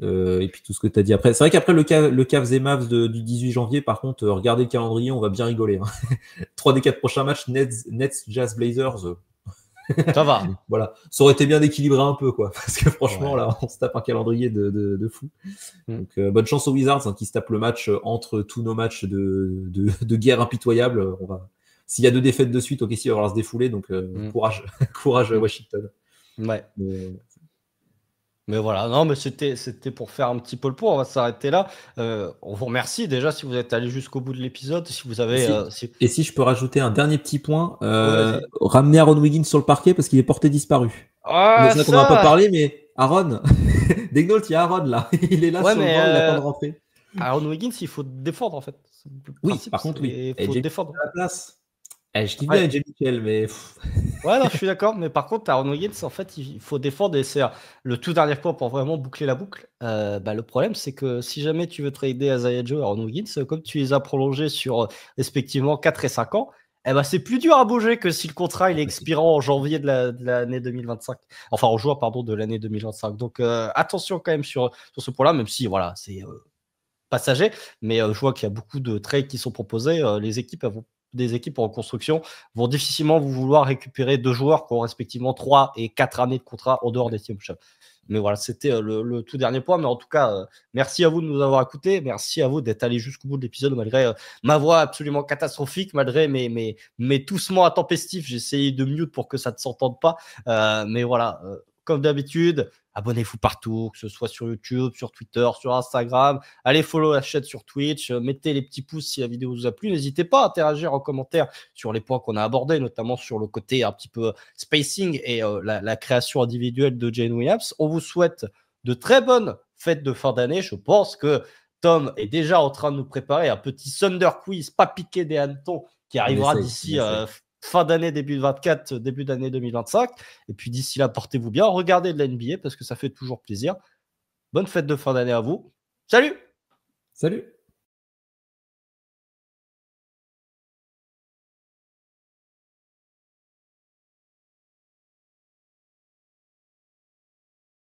Et puis tout ce que tu as dit après. C'est vrai qu'après le Cavs et Mavs du 18 janvier, par contre, regardez le calendrier, on va bien rigoler. Hein. 3 des 4 prochains matchs, Nets Jazz, Blazers. Ça va. Voilà, ça aurait été bien d'équilibrer un peu, quoi. Parce que franchement, Ouais. là, on se tape un calendrier de fou. Mm. Donc, bonne chance aux Wizards hein, qui se tapent le match entre tous nos matchs de guerre impitoyable. S'il y a 2 défaites de suite, OKC va falloir se défouler. Donc, courage, courage Washington. Ouais. Mais voilà, non, mais c'était pour faire un petit peu le point. On va s'arrêter là. On vous remercie déjà si vous êtes allé jusqu'au bout de l'épisode. Si vous avez. Et si je peux rajouter un dernier petit point, Vas-y. ramener Aaron Wiggins sur le parquet parce qu'il est porté disparu. Ah, C'est vrai qu'on n'en a pas parlé, mais Aaron, Degnault, il y a Aaron là. Il est là ouais, sur le banc, il attend de rentrer. Aaron Wiggins, il faut défendre en fait. Oui, par contre, oui. Il faut défendre. À la place. Je kiffe bien AJ Mitchell, mais. Ouais, non, je suis d'accord. Mais par contre, Aaron Wiggins, en fait, il faut défendre. Et c'est le tout dernier point pour vraiment boucler la boucle. Le problème, c'est que si jamais tu veux trader Isaiah Joe et Aaron Wiggins, comme tu les as prolongés sur respectivement 4 et 5 ans, c'est plus dur à bouger que si le contrat il est expirant en janvier de l'année 2025. Enfin, en juin, pardon, de l'année 2025. Donc, attention quand même sur ce point-là, même si, voilà, c'est passager. Mais je vois qu'il y a beaucoup de trades qui sont proposés. Des équipes en construction vont difficilement vouloir récupérer 2 joueurs qui ont respectivement 3 et 4 années de contrat en dehors des team shop. Mais voilà, c'était le tout dernier point. Mais en tout cas, merci à vous de nous avoir écoutés. Merci à vous d'être allés jusqu'au bout de l'épisode malgré ma voix absolument catastrophique, malgré mes toussements intempestifs. J'ai essayé de mute pour que ça ne s'entende pas. Mais voilà, comme d'habitude, abonnez-vous partout, que ce soit sur YouTube, sur Twitter, sur Instagram. Allez follow la chaîne sur Twitch. Mettez les petits pouces si la vidéo vous a plu. N'hésitez pas à interagir en commentaire sur les points qu'on a abordés, notamment sur le côté un petit peu spacing et la création individuelle de Jane Williams. On vous souhaite de très bonnes fêtes de fin d'année. Je pense que Tom est déjà en train de nous préparer un petit Thunder Quiz, pas piqué des hannetons, qui arrivera d'ici fin d'année, début 24, début d'année 2025. Et puis d'ici là, portez-vous bien. Regardez de la NBA parce que ça fait toujours plaisir. Bonne fête de fin d'année à vous. Salut! Salut!